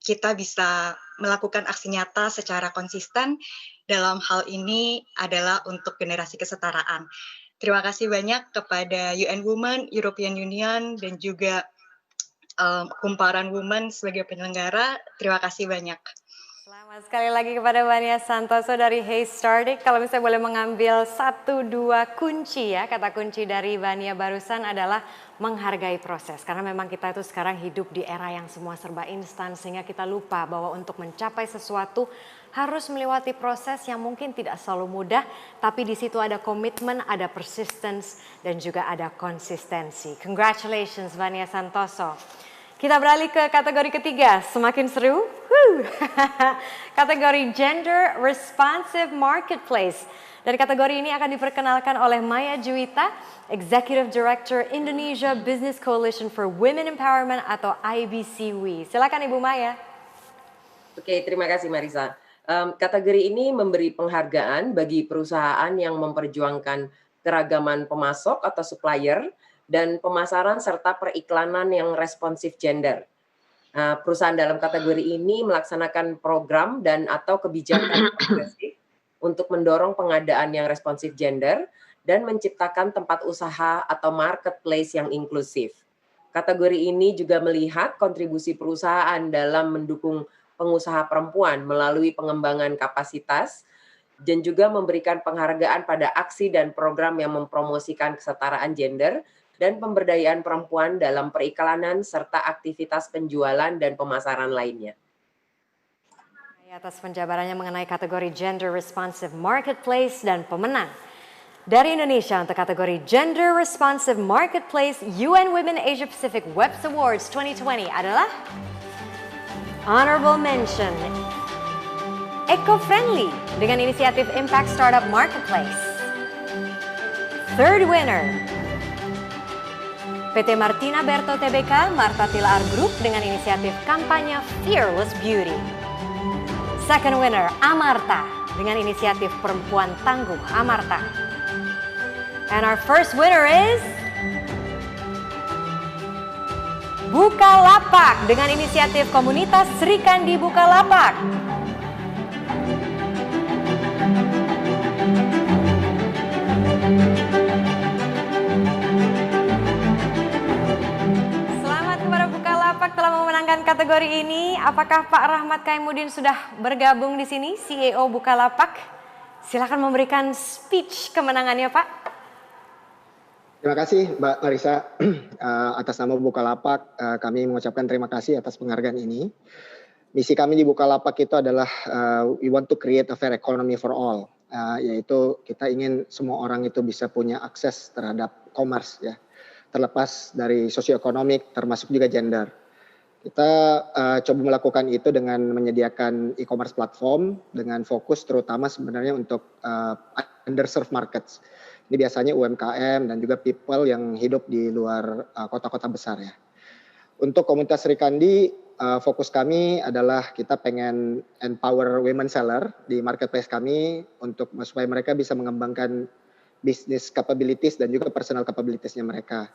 kita bisa melakukan aksi nyata secara konsisten. Dalam hal ini adalah untuk generasi kesetaraan. Terima kasih banyak kepada UN Women, European Union, dan juga Kumparan Women sebagai penyelenggara. Terima kasih banyak. Selamat sekali lagi kepada Vania Santoso dari Hey Startic. Kalau misalnya boleh mengambil 1-2 kunci ya, kata kunci dari Vania barusan adalah menghargai proses. Karena memang kita itu sekarang hidup di era yang semua serba instan, sehingga kita lupa bahwa untuk mencapai sesuatu harus melewati proses yang mungkin tidak selalu mudah, tapi di situ ada komitmen, ada persistence, dan juga ada konsistensi. Congratulations Vania Santoso. Kita beralih ke kategori ketiga, semakin seru. Kategori Gender Responsive Marketplace. Dari kategori ini akan diperkenalkan oleh Maya Juwita, Executive Director Indonesia Business Coalition for Women Empowerment atau IBCW. Silakan Ibu Maya. Oke, terima kasih Marisa. Kategori ini memberi penghargaan bagi perusahaan yang memperjuangkan keragaman pemasok atau supplier dan pemasaran serta periklanan yang responsif gender. Perusahaan dalam kategori ini melaksanakan program dan atau kebijakan progresif untuk mendorong pengadaan yang responsif gender dan menciptakan tempat usaha atau marketplace yang inklusif. Kategori ini juga melihat kontribusi perusahaan dalam mendukung pengusaha perempuan melalui pengembangan kapasitas dan juga memberikan penghargaan pada aksi dan program yang mempromosikan kesetaraan gender dan pemberdayaan perempuan dalam periklanan serta aktivitas penjualan dan pemasaran lainnya. Atas penjabarannya mengenai kategori Gender Responsive Marketplace dan pemenang dari Indonesia untuk kategori Gender Responsive Marketplace UN Women Asia Pacific Webs Awards 2020 adalah Honorable mention, Eco-Friendly dengan inisiatif Impact Startup Marketplace. Third winner, PT Martina Berto Tbk Marta Tilaar Group dengan inisiatif kampanye Fearless Beauty. Second winner, Amarta dengan inisiatif Perempuan Tangguh Amarta. And our first winner is Bukalapak dengan inisiatif komunitas Sri Kandi Bukalapak. Selamat kepada Bukalapak telah memenangkan kategori ini. Apakah Pak Rahmat Kaimuddin sudah bergabung di sini, CEO Bukalapak? Silakan memberikan speech kemenangannya, Pak. Terima kasih Mbak Marisa, atas nama Bukalapak kami mengucapkan terima kasih atas penghargaan ini. Misi kami di Bukalapak itu adalah we want to create a fair economy for all, yaitu kita ingin semua orang itu bisa punya akses terhadap commerce ya, terlepas dari sosioekonomik termasuk juga gender. Kita coba melakukan itu dengan menyediakan e-commerce platform dengan fokus terutama sebenarnya untuk underserved markets. Ini biasanya UMKM dan juga people yang hidup di luar kota-kota besar ya. Untuk komunitas Sri Kandi, fokus kami adalah kita pengen empower women seller di marketplace kami untuk supaya mereka bisa mengembangkan business capabilities dan juga personal capabilitiesnya mereka.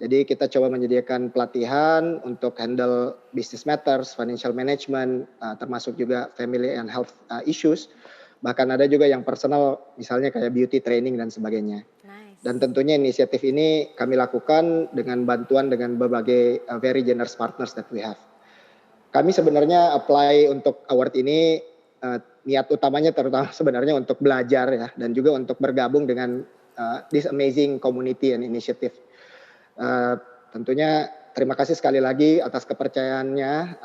Jadi kita coba menyediakan pelatihan untuk handle business matters, financial management, termasuk juga family and health issues. Bahkan ada juga yang personal, misalnya kayak beauty training dan sebagainya. Nice. Dan tentunya inisiatif ini kami lakukan dengan bantuan dengan berbagai very generous partners that we have. Kami sebenarnya apply untuk award ini, niat utamanya terutama sebenarnya untuk belajar ya, dan juga untuk bergabung dengan this amazing community and initiative. Tentunya terima kasih sekali lagi atas kepercayaannya,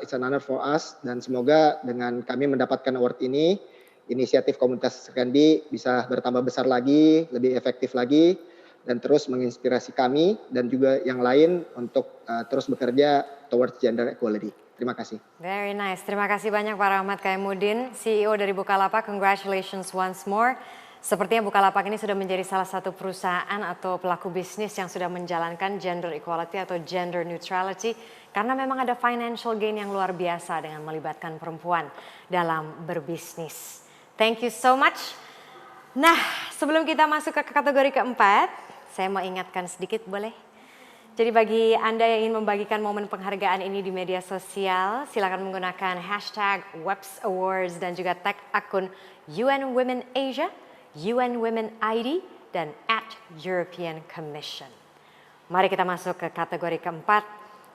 it's an honor for us, dan semoga dengan kami mendapatkan award ini, inisiatif komunitas Sri Kandi bisa bertambah besar lagi, lebih efektif lagi, dan terus menginspirasi kami dan juga yang lain untuk terus bekerja towards gender equality. Terima kasih. Very nice. Terima kasih banyak Pak Rahmat Kaimuddin, CEO dari Bukalapak. Congratulations once more. Sepertinya Bukalapak ini sudah menjadi salah satu perusahaan atau pelaku bisnis yang sudah menjalankan gender equality atau gender neutrality karena memang ada financial gain yang luar biasa dengan melibatkan perempuan dalam berbisnis. Thank you so much. Nah, sebelum kita masuk ke kategori keempat, saya mau ingatkan sedikit boleh? Jadi bagi Anda yang ingin membagikan momen penghargaan ini di media sosial, silakan menggunakan hashtag Webs Awards dan juga tag akun UN Women Asia, UN Women ID, dan @European Commission. Mari kita masuk ke kategori keempat,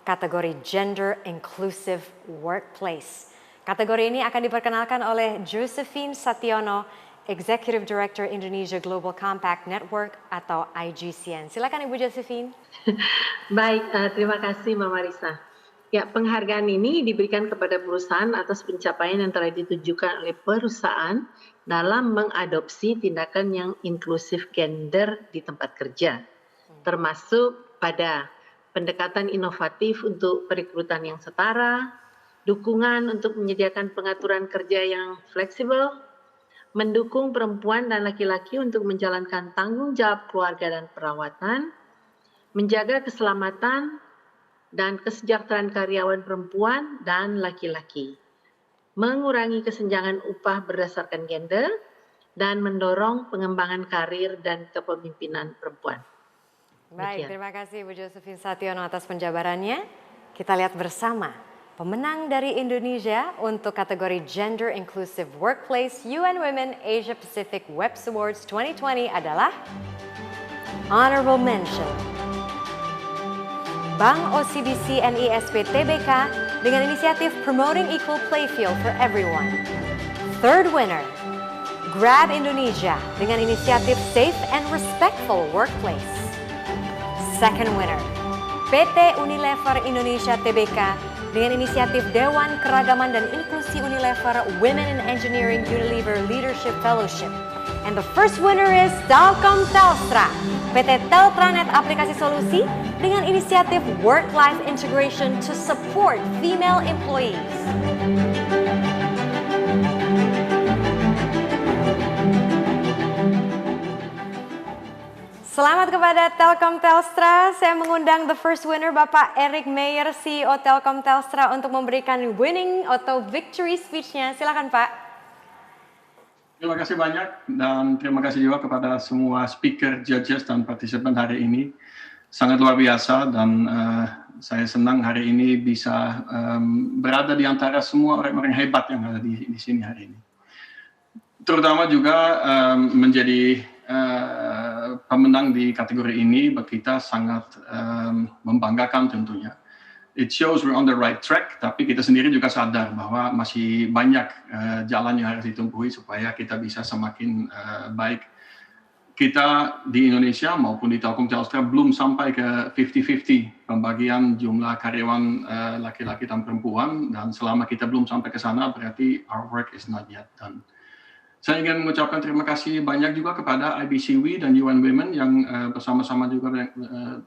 kategori Gender Inclusive Workplace. Kategori ini akan diperkenalkan oleh Josephine Sationo, Executive Director Indonesia Global Compact Network atau IGCN. Silakan Ibu Josephine. Baik, terima kasih Mama Marisa. Ya, penghargaan ini diberikan kepada perusahaan atas pencapaian yang telah ditujukan oleh perusahaan dalam mengadopsi tindakan yang inklusif gender di tempat kerja, termasuk pada pendekatan inovatif untuk perekrutan yang setara, dukungan untuk menyediakan pengaturan kerja yang fleksibel, mendukung perempuan dan laki-laki untuk menjalankan tanggung jawab keluarga dan perawatan, menjaga keselamatan dan kesejahteraan karyawan perempuan dan laki-laki, mengurangi kesenjangan upah berdasarkan gender, dan mendorong pengembangan karir dan kepemimpinan perempuan. Baik, terima kasih Ibu Josephine Sationo atas penjabarannya. Kita lihat bersama. Pemenang dari Indonesia untuk kategori Gender Inclusive Workplace UN Women Asia Pacific Webs Awards 2020 adalah Honorable Mention Bank OCBC NISP Tbk dengan inisiatif Promoting Equal Play Field for Everyone. Third winner, Grab Indonesia dengan inisiatif Safe and Respectful Workplace. Second winner, PT Unilever Indonesia Tbk dengan inisiatif Dewan Keragaman dan Inklusi Unilever Women in Engineering Unilever Leadership Fellowship. And the first winner is Telkom Telstra PT Teltranet Aplikasi Solusi dengan inisiatif Work-Life Integration to support female employees. Selamat kepada Telkom Telstra. Saya mengundang the first winner Bapak Eric Meyer, CEO Telkom Telstra untuk memberikan winning atau victory speech-nya. Silakan Pak. Terima kasih banyak dan terima kasih juga kepada semua speaker, judges dan partisipan hari ini. Sangat luar biasa dan saya senang hari ini bisa berada di antara semua orang-orang hebat yang ada di sini hari ini. Terutama juga menjadi pemenang di kategori ini bagi kita sangat membanggakan tentunya. It shows we're on the right track, tapi kita sendiri juga sadar bahwa masih banyak jalan yang harus ditempuhi supaya kita bisa semakin baik. Kita di Indonesia maupun di Telkom Telstra belum sampai ke 50-50 pembagian jumlah karyawan laki-laki dan perempuan, dan selama kita belum sampai ke sana berarti our work is not yet done. Saya ingin mengucapkan terima kasih banyak juga kepada IBCW dan UN Women yang bersama-sama juga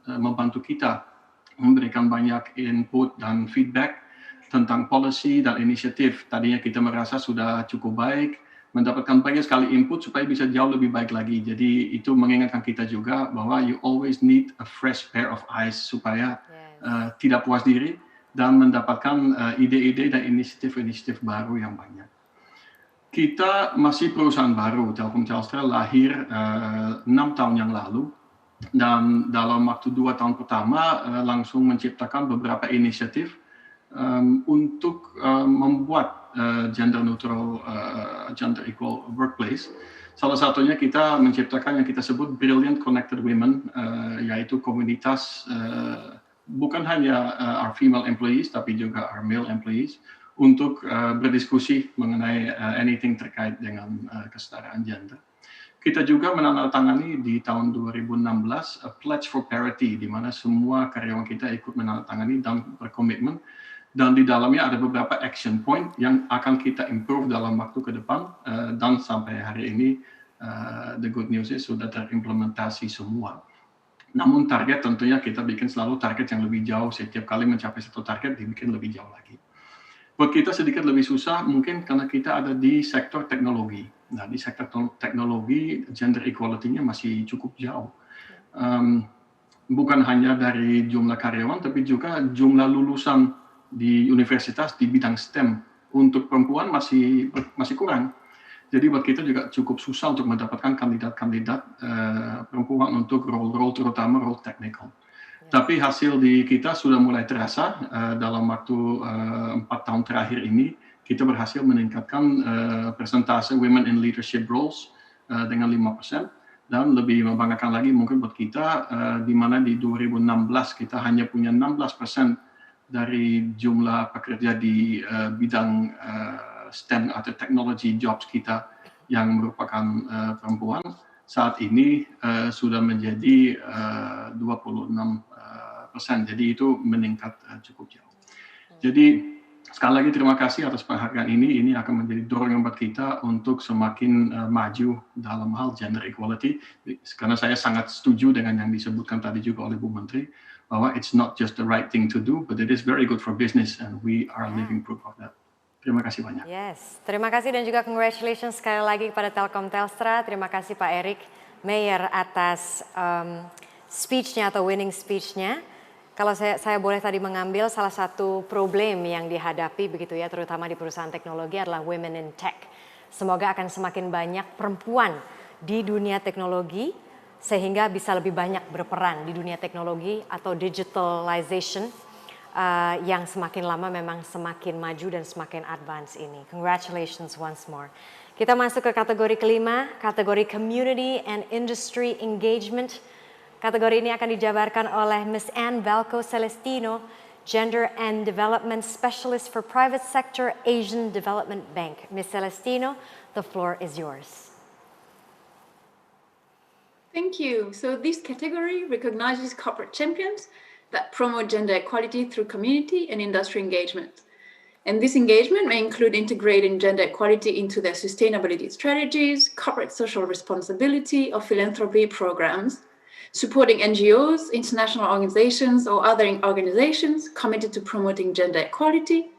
membantu kita memberikan banyak input dan feedback tentang policy dan inisiatif. Tadinya kita merasa sudah cukup baik, mendapatkan banyak sekali input supaya bisa jauh lebih baik lagi. Jadi itu mengingatkan kita juga bahwa you always need a fresh pair of eyes supaya tidak puas diri dan mendapatkan ide-ide dan inisiatif-inisiatif baru yang banyak. Kita masih perusahaan baru, Telkom Telstra lahir 6 tahun yang lalu, dan dalam waktu 2 tahun pertama langsung menciptakan beberapa inisiatif untuk membuat gender neutral, gender equal workplace. Salah satunya kita menciptakan yang kita sebut Brilliant Connected Women, yaitu komunitas bukan hanya our female employees tapi juga our male employees, untuk berdiskusi mengenai anything terkait dengan kesetaraan gender. Kita juga menandatangani di tahun 2016 a Pledge for Parity, di mana semua karyawan kita ikut menandatangani dan berkomitmen, dan di dalamnya ada beberapa action point yang akan kita improve dalam waktu ke depan, dan sampai hari ini the good news is sudah terimplementasi semua. Namun target tentunya kita bikin selalu target yang lebih jauh, setiap kali mencapai satu target dibikin lebih jauh lagi. Buat kita sedikit lebih susah mungkin karena kita ada di sektor teknologi. Nah, di sektor teknologi gender equality-nya masih cukup jauh. Bukan hanya dari jumlah karyawan, tapi juga jumlah lulusan di universitas di bidang STEM untuk perempuan masih kurang. Jadi buat kita juga cukup susah untuk mendapatkan kandidat-kandidat perempuan untuk role-role, terutama role technical. Tapi hasil di kita sudah mulai terasa dalam waktu 4 tahun terakhir ini. Kita berhasil meningkatkan persentase women in leadership roles dengan 5%, dan lebih membanggakan lagi mungkin buat kita di mana di 2016 kita hanya punya 16% dari jumlah pekerja di bidang STEM atau technology jobs kita yang merupakan perempuan. Saat ini sudah menjadi 26%, jadi itu meningkat cukup jauh. Jadi sekali lagi terima kasih atas penghargaan ini akan menjadi dorongan buat kita untuk semakin maju dalam hal gender equality, karena saya sangat setuju dengan yang disebutkan tadi juga oleh Bu Menteri, bahwa it's not just the right thing to do, but it is very good for business and we are living proof of that. Terima kasih banyak. Yes, terima kasih dan juga congratulations sekali lagi kepada Telkom Telstra. Terima kasih Pak Eric Meyer atas speech-nya atau winning speech-nya. Kalau saya boleh tadi mengambil salah satu problem yang dihadapi begitu ya, terutama di perusahaan teknologi adalah women in tech. Semoga akan semakin banyak perempuan di dunia teknologi sehingga bisa lebih banyak berperan di dunia teknologi atau digitalization yang semakin lama memang semakin maju dan semakin advance ini. Congratulations once more. Kita masuk ke kategori kelima, kategori Community and Industry Engagement. Kategori ini akan dijabarkan oleh Ms. Anne Valco Celestino, Gender and Development Specialist for Private Sector Asian Development Bank. Ms. Celestino, the floor is yours. Thank you. So this category recognizes corporate champions that promote gender equality through community and industry engagement. And this engagement may include integrating gender equality into their sustainability strategies, corporate social responsibility, or philanthropy programs. supporting NGOs, international organizations, or other organizations committed to promoting gender equality,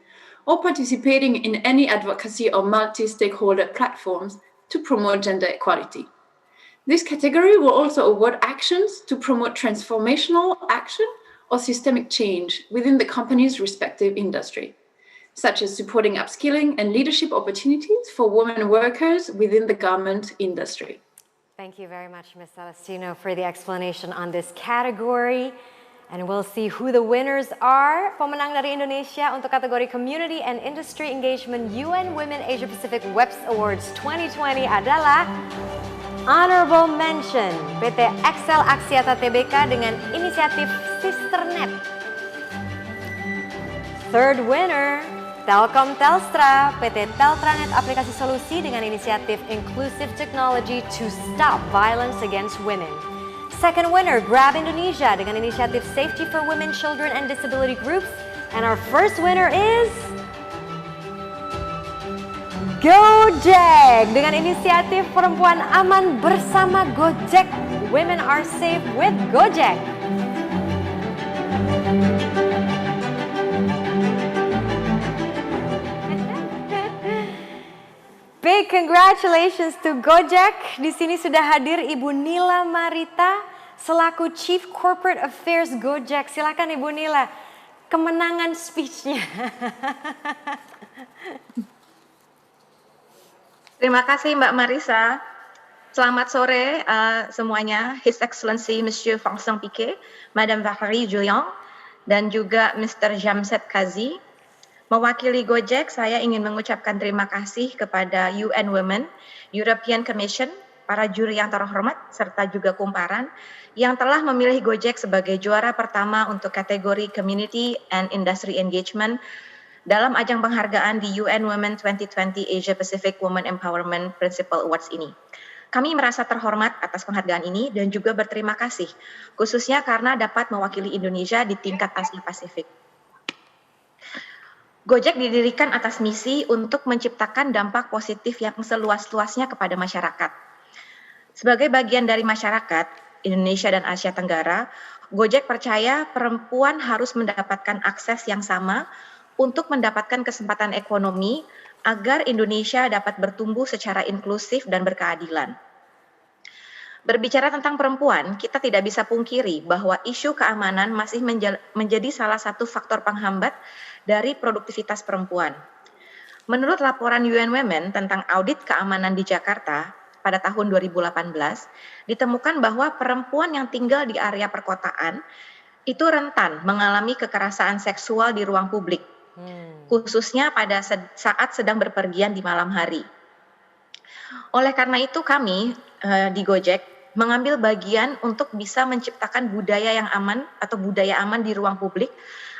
or participating in any advocacy or multi-stakeholder platforms to promote gender equality. This category will also award actions to promote transformational action or systemic change within the company's respective industry, such as supporting upskilling and leadership opportunities for women workers within the garment industry. Thank you very much, Ms. Celestino, for the explanation on this category. And we'll see who the winners are. Pemenang dari Indonesia untuk kategori Community and Industry Engagement UN Women Asia Pacific WEPS Awards 2020 adalah Honorable Mention PT Excel Axiata Tbk dengan inisiatif Sisternet. Third winner, Telkom Telstra, PT Teltranet Aplikasi Solusi dengan inisiatif Inclusive Technology to Stop Violence Against Women. Second winner, Grab Indonesia dengan inisiatif Safety for Women, Children and Disability Groups. And our first winner is Gojek dengan inisiatif Perempuan Aman Bersama Gojek. Women are safe with Gojek. Big congratulations to Gojek. Di sini sudah hadir Ibu Nila Marita selaku Chief Corporate Affairs Gojek. Silakan Ibu Nila, kemenangan speech-nya. Terima kasih Mbak Marisa. Selamat sore semuanya. His Excellency Monsieur Vincent Piquet, Madame Valérie Julien, dan juga Mr. Jamshed Kazi. Mewakili Gojek, saya ingin mengucapkan terima kasih kepada UN Women, European Commission, para juri yang terhormat, serta juga kumparan yang telah memilih Gojek sebagai juara pertama untuk kategori Community and Industry Engagement dalam ajang penghargaan di UN Women 2020 Asia Pacific Women Empowerment Principal Awards ini. Kami merasa terhormat atas penghargaan ini dan juga berterima kasih, khususnya karena dapat mewakili Indonesia di tingkat Asia Pasifik. Gojek didirikan atas misi untuk menciptakan dampak positif yang seluas-luasnya kepada masyarakat. Sebagai bagian dari masyarakat Indonesia dan Asia Tenggara, Gojek percaya perempuan harus mendapatkan akses yang sama untuk mendapatkan kesempatan ekonomi agar Indonesia dapat bertumbuh secara inklusif dan berkeadilan. Berbicara tentang perempuan, kita tidak bisa pungkiri bahwa isu keamanan masih menjadi salah satu faktor penghambat dari produktivitas perempuan. Menurut laporan UN Women tentang audit keamanan di Jakarta pada tahun 2018, ditemukan bahwa perempuan yang tinggal di area perkotaan itu rentan mengalami kekerasan seksual di ruang publik, khususnya pada saat sedang berpergian di malam hari. Oleh karena itu kami di Gojek mengambil bagian untuk bisa menciptakan budaya yang aman atau budaya aman di ruang publik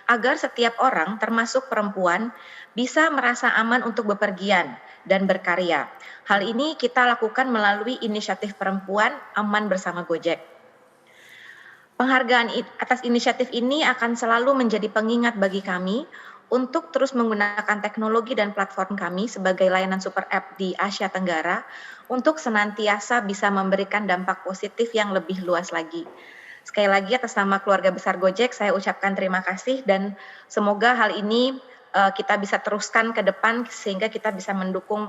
agar setiap orang termasuk perempuan bisa merasa aman untuk bepergian dan berkarya. Hal ini kita lakukan melalui inisiatif Perempuan Aman Bersama Gojek. Penghargaan atas inisiatif ini akan selalu menjadi pengingat bagi kami untuk terus menggunakan teknologi dan platform kami sebagai layanan super app di Asia Tenggara untuk senantiasa bisa memberikan dampak positif yang lebih luas lagi. Sekali lagi atas nama keluarga besar Gojek saya ucapkan terima kasih dan semoga hal ini kita bisa teruskan ke depan sehingga kita bisa mendukung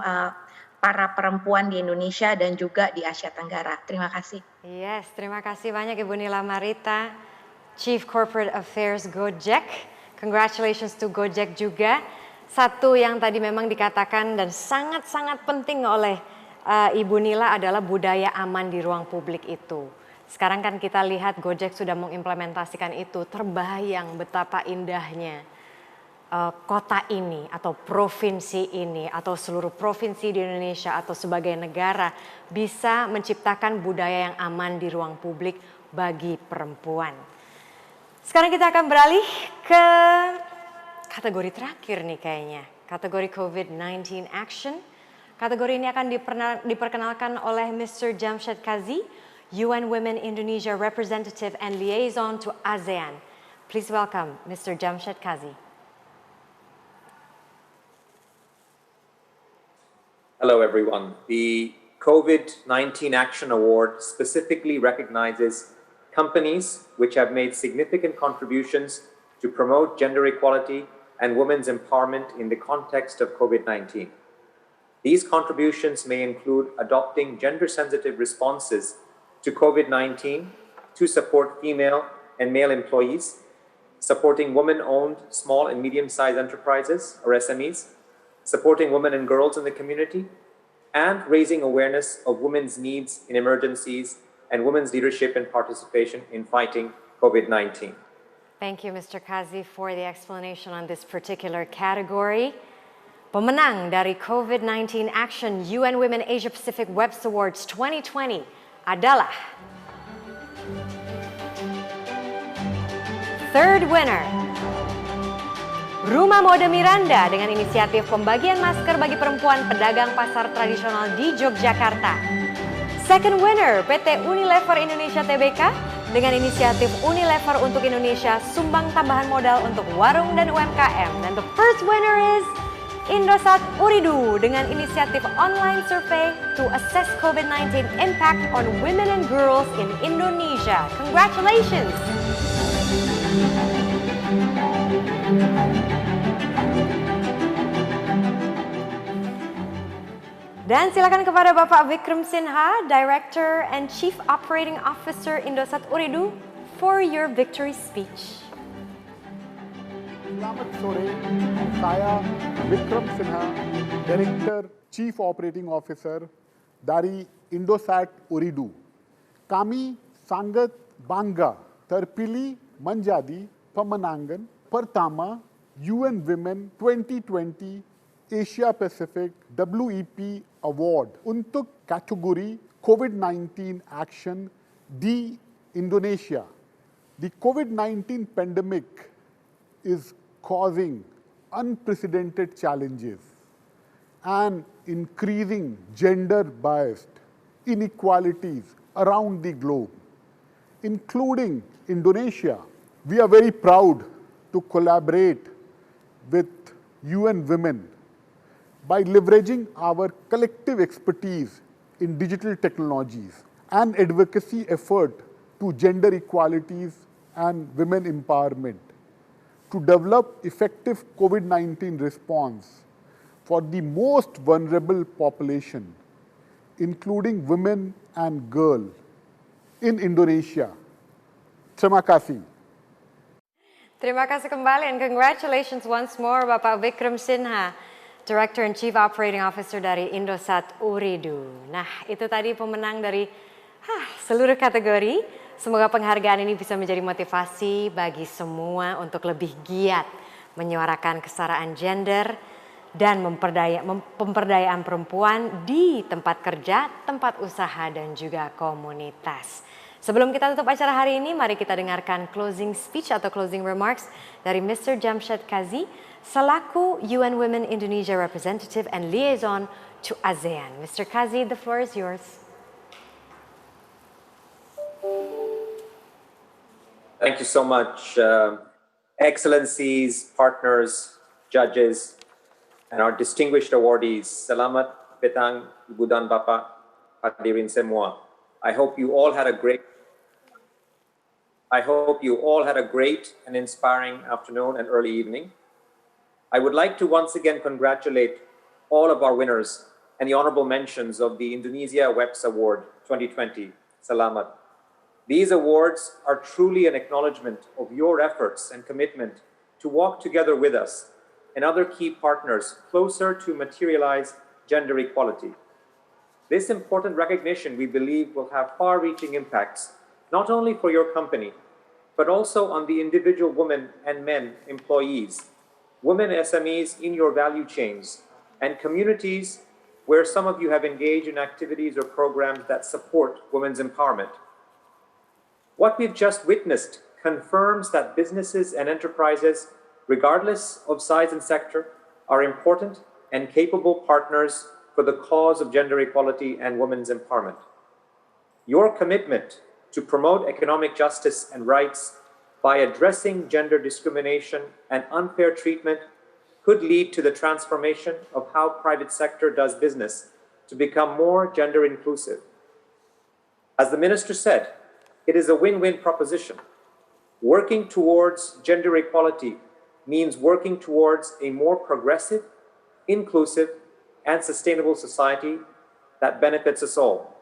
para perempuan di Indonesia dan juga di Asia Tenggara. Terima kasih. Yes, terima kasih banyak Ibu Nila Marita, Chief Corporate Affairs Gojek. Congratulations to Gojek juga. Satu yang tadi memang dikatakan dan sangat-sangat penting oleh Ibu Nila adalah budaya aman di ruang publik itu. Sekarang kan kita lihat Gojek sudah mengimplementasikan itu, terbayang betapa indahnya kota ini atau provinsi ini atau seluruh provinsi di Indonesia atau sebagai negara bisa menciptakan budaya yang aman di ruang publik bagi perempuan. Sekarang kita akan beralih ke kategori terakhir nih kayaknya, kategori COVID-19 Action. Kategori ini akan diperkenalkan oleh Mr. Jamshed Kazi, UN Women Indonesia Representative and Liaison to ASEAN. Please welcome Mr. Jamshed Kazi. Hello everyone. The COVID-19 Action Award specifically recognizes companies which have made significant contributions to promote gender equality and women's empowerment in the context of COVID-19. These contributions may include adopting gender-sensitive responses to COVID-19 to support female and male employees, supporting women-owned small and medium-sized enterprises, or SMEs, supporting women and girls in the community, and raising awareness of women's needs in emergencies and women's leadership and participation in fighting COVID-19. Thank you, Mr. Kazi, for the explanation on this particular category. Pemenang dari COVID-19 Action UN Women Asia Pacific Webs Awards 2020 adalah third winner, Rumah Mode Miranda dengan inisiatif pembagian masker bagi perempuan pedagang pasar tradisional di Yogyakarta. Second winner, PT Unilever Indonesia Tbk dengan inisiatif Unilever untuk Indonesia sumbang tambahan modal untuk warung dan UMKM. Dan the first winner is Indosat Ooredoo dengan inisiatif online survey to assess COVID-19 impact on women and girls in Indonesia. Congratulations! Dan silakan kepada Bapak Vikram Sinha, Director and Chief Operating Officer Indosat Ooredoo for your victory speech. Selamat sore, saya Vikram Sinha, Director Chief Operating Officer dari Indosat Ooredoo. Kami sangat bangga terpilih menjadi pemenangan pertama UN Women 2020 Asia Pacific WEP Award untuk kategori COVID-19 Action di Indonesia. The COVID-19 pandemic is causing unprecedented challenges and increasing gender-biased inequalities around the globe, including Indonesia. We are very proud to collaborate with UN Women by leveraging our collective expertise in digital technologies and advocacy effort to gender equalities and women empowerment, to develop effective COVID-19 response for the most vulnerable population, including women and girls in Indonesia. Terima kasih. Terima kasih kembali and congratulations once more Bapak Vikram Sinha, Director and Chief Operating Officer dari Indosat Ooredoo. Nah, itu tadi pemenang dari seluruh kategori. Semoga penghargaan ini bisa menjadi motivasi bagi semua untuk lebih giat menyuarakan kesetaraan gender dan pemberdayaan perempuan di tempat kerja, tempat usaha, dan juga komunitas. Sebelum kita tutup acara hari ini, mari kita dengarkan closing speech atau closing remarks dari Mr. Jamshed Kazi selaku UN Women Indonesia Representative and Liaison to ASEAN. Mr. Kazi, the floor is yours. Thank you so much, Excellencies, partners, judges, and our distinguished awardees. Selamat petang, Ibu dan Bapak, hadirin semua. I hope you all had a great and inspiring afternoon and early evening. I would like to once again congratulate all of our winners and the honorable mentions of the Indonesia WEPS Award 2020. Selamat. These awards are truly an acknowledgement of your efforts and commitment to walk together with us and other key partners closer to materialize gender equality. This important recognition, we believe, will have far-reaching impacts, not only for your company, but also on the individual women and men employees, women SMEs in your value chains, and communities where some of you have engaged in activities or programs that support women's empowerment. What we've just witnessed confirms that businesses and enterprises, regardless of size and sector, are important and capable partners for the cause of gender equality and women's empowerment. Your commitment to promote economic justice and rights by addressing gender discrimination and unfair treatment could lead to the transformation of how private sector does business to become more gender inclusive. As the Minister said, it is a win-win proposition. Working towards gender equality means working towards a more progressive, inclusive, and sustainable society that benefits us all.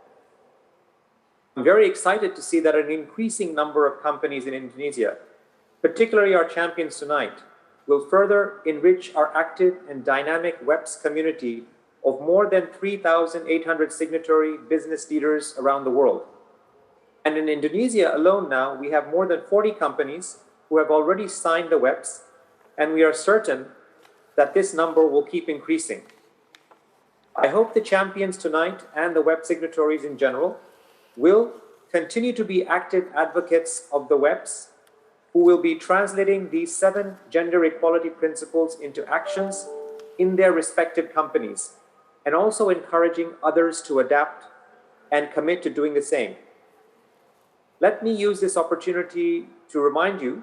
I'm very excited to see that an increasing number of companies in Indonesia, particularly our champions tonight, will further enrich our active and dynamic WEPS community of more than 3,800 signatory business leaders around the world. And in Indonesia alone now, we have more than 40 companies who have already signed the WEPS, and we are certain that this number will keep increasing. I hope the champions tonight and the WEP signatories in general will continue to be active advocates of the WEPs, who will be translating these 7 gender equality principles into actions in their respective companies, and also encouraging others to adapt and commit to doing the same. Let me use this opportunity to remind you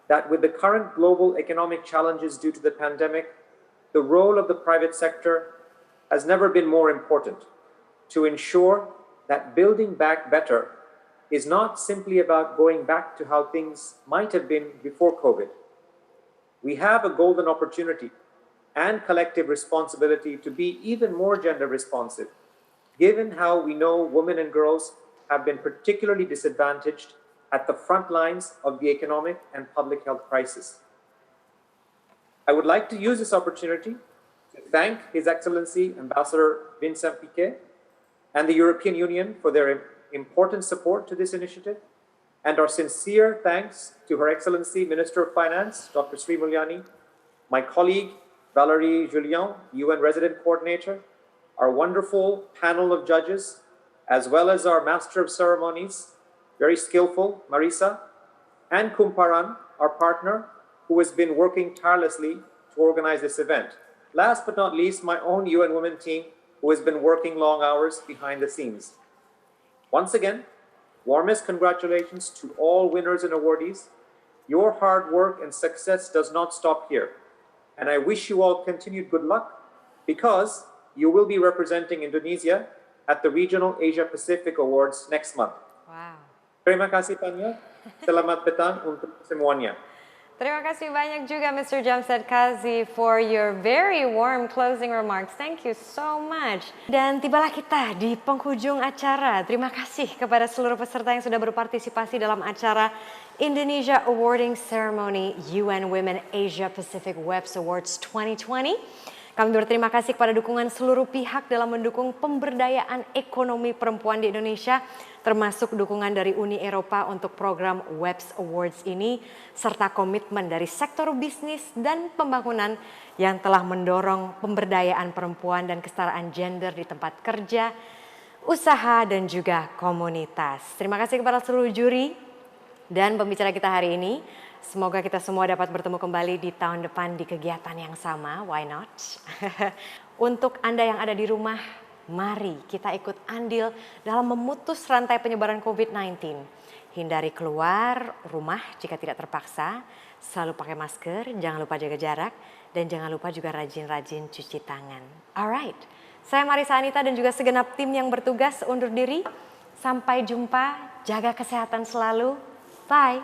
that with the current global economic challenges due to the pandemic, the role of the private sector has never been more important to ensure that building back better is not simply about going back to how things might have been before COVID. We have a golden opportunity and collective responsibility to be even more gender responsive, given how we know women and girls have been particularly disadvantaged at the front lines of the economic and public health crisis. I would like to use this opportunity to thank His Excellency Ambassador Vincent Piquet and the European Union for their important support to this initiative, and our sincere thanks to Her Excellency Minister of Finance, Dr. Sri Mulyani, my colleague Valerie Julien, UN Resident Coordinator, our wonderful panel of judges, as well as our Master of Ceremonies, very skillful, Marisa, and Kumparan, our partner, who has been working tirelessly to organize this event. Last but not least, my own UN Women team, who has been working long hours behind the scenes. Once again, warmest congratulations to all winners and awardees. Your hard work and success does not stop here. And I wish you all continued good luck, because you will be representing Indonesia at the Regional Asia Pacific Awards next month. Wow. Terima kasih banyak. Selamat petang untuk semuanya. Terima kasih banyak juga Mr. Jamshed Kazi for your very warm closing remarks. Thank you so much. Dan tibalah kita di penghujung acara. Terima kasih kepada seluruh peserta yang sudah berpartisipasi dalam acara Indonesia Awarding Ceremony UN Women Asia Pacific WEPS Awards 2020. Kami berterima kasih kepada dukungan seluruh pihak dalam mendukung pemberdayaan ekonomi perempuan di Indonesia, termasuk dukungan dari Uni Eropa untuk program WEPS Awards ini, serta komitmen dari sektor bisnis dan pembangunan yang telah mendorong pemberdayaan perempuan dan kesetaraan gender di tempat kerja, usaha, dan juga komunitas. Terima kasih kepada seluruh juri dan pembicara kita hari ini. Semoga kita semua dapat bertemu kembali di tahun depan di kegiatan yang sama, why not? Untuk Anda yang ada di rumah, mari kita ikut andil dalam memutus rantai penyebaran COVID-19. Hindari keluar rumah jika tidak terpaksa, selalu pakai masker, jangan lupa jaga jarak, dan jangan lupa juga rajin-rajin cuci tangan. Alright, saya Marisa Anita dan juga segenap tim yang bertugas undur diri. Sampai jumpa, jaga kesehatan selalu, bye!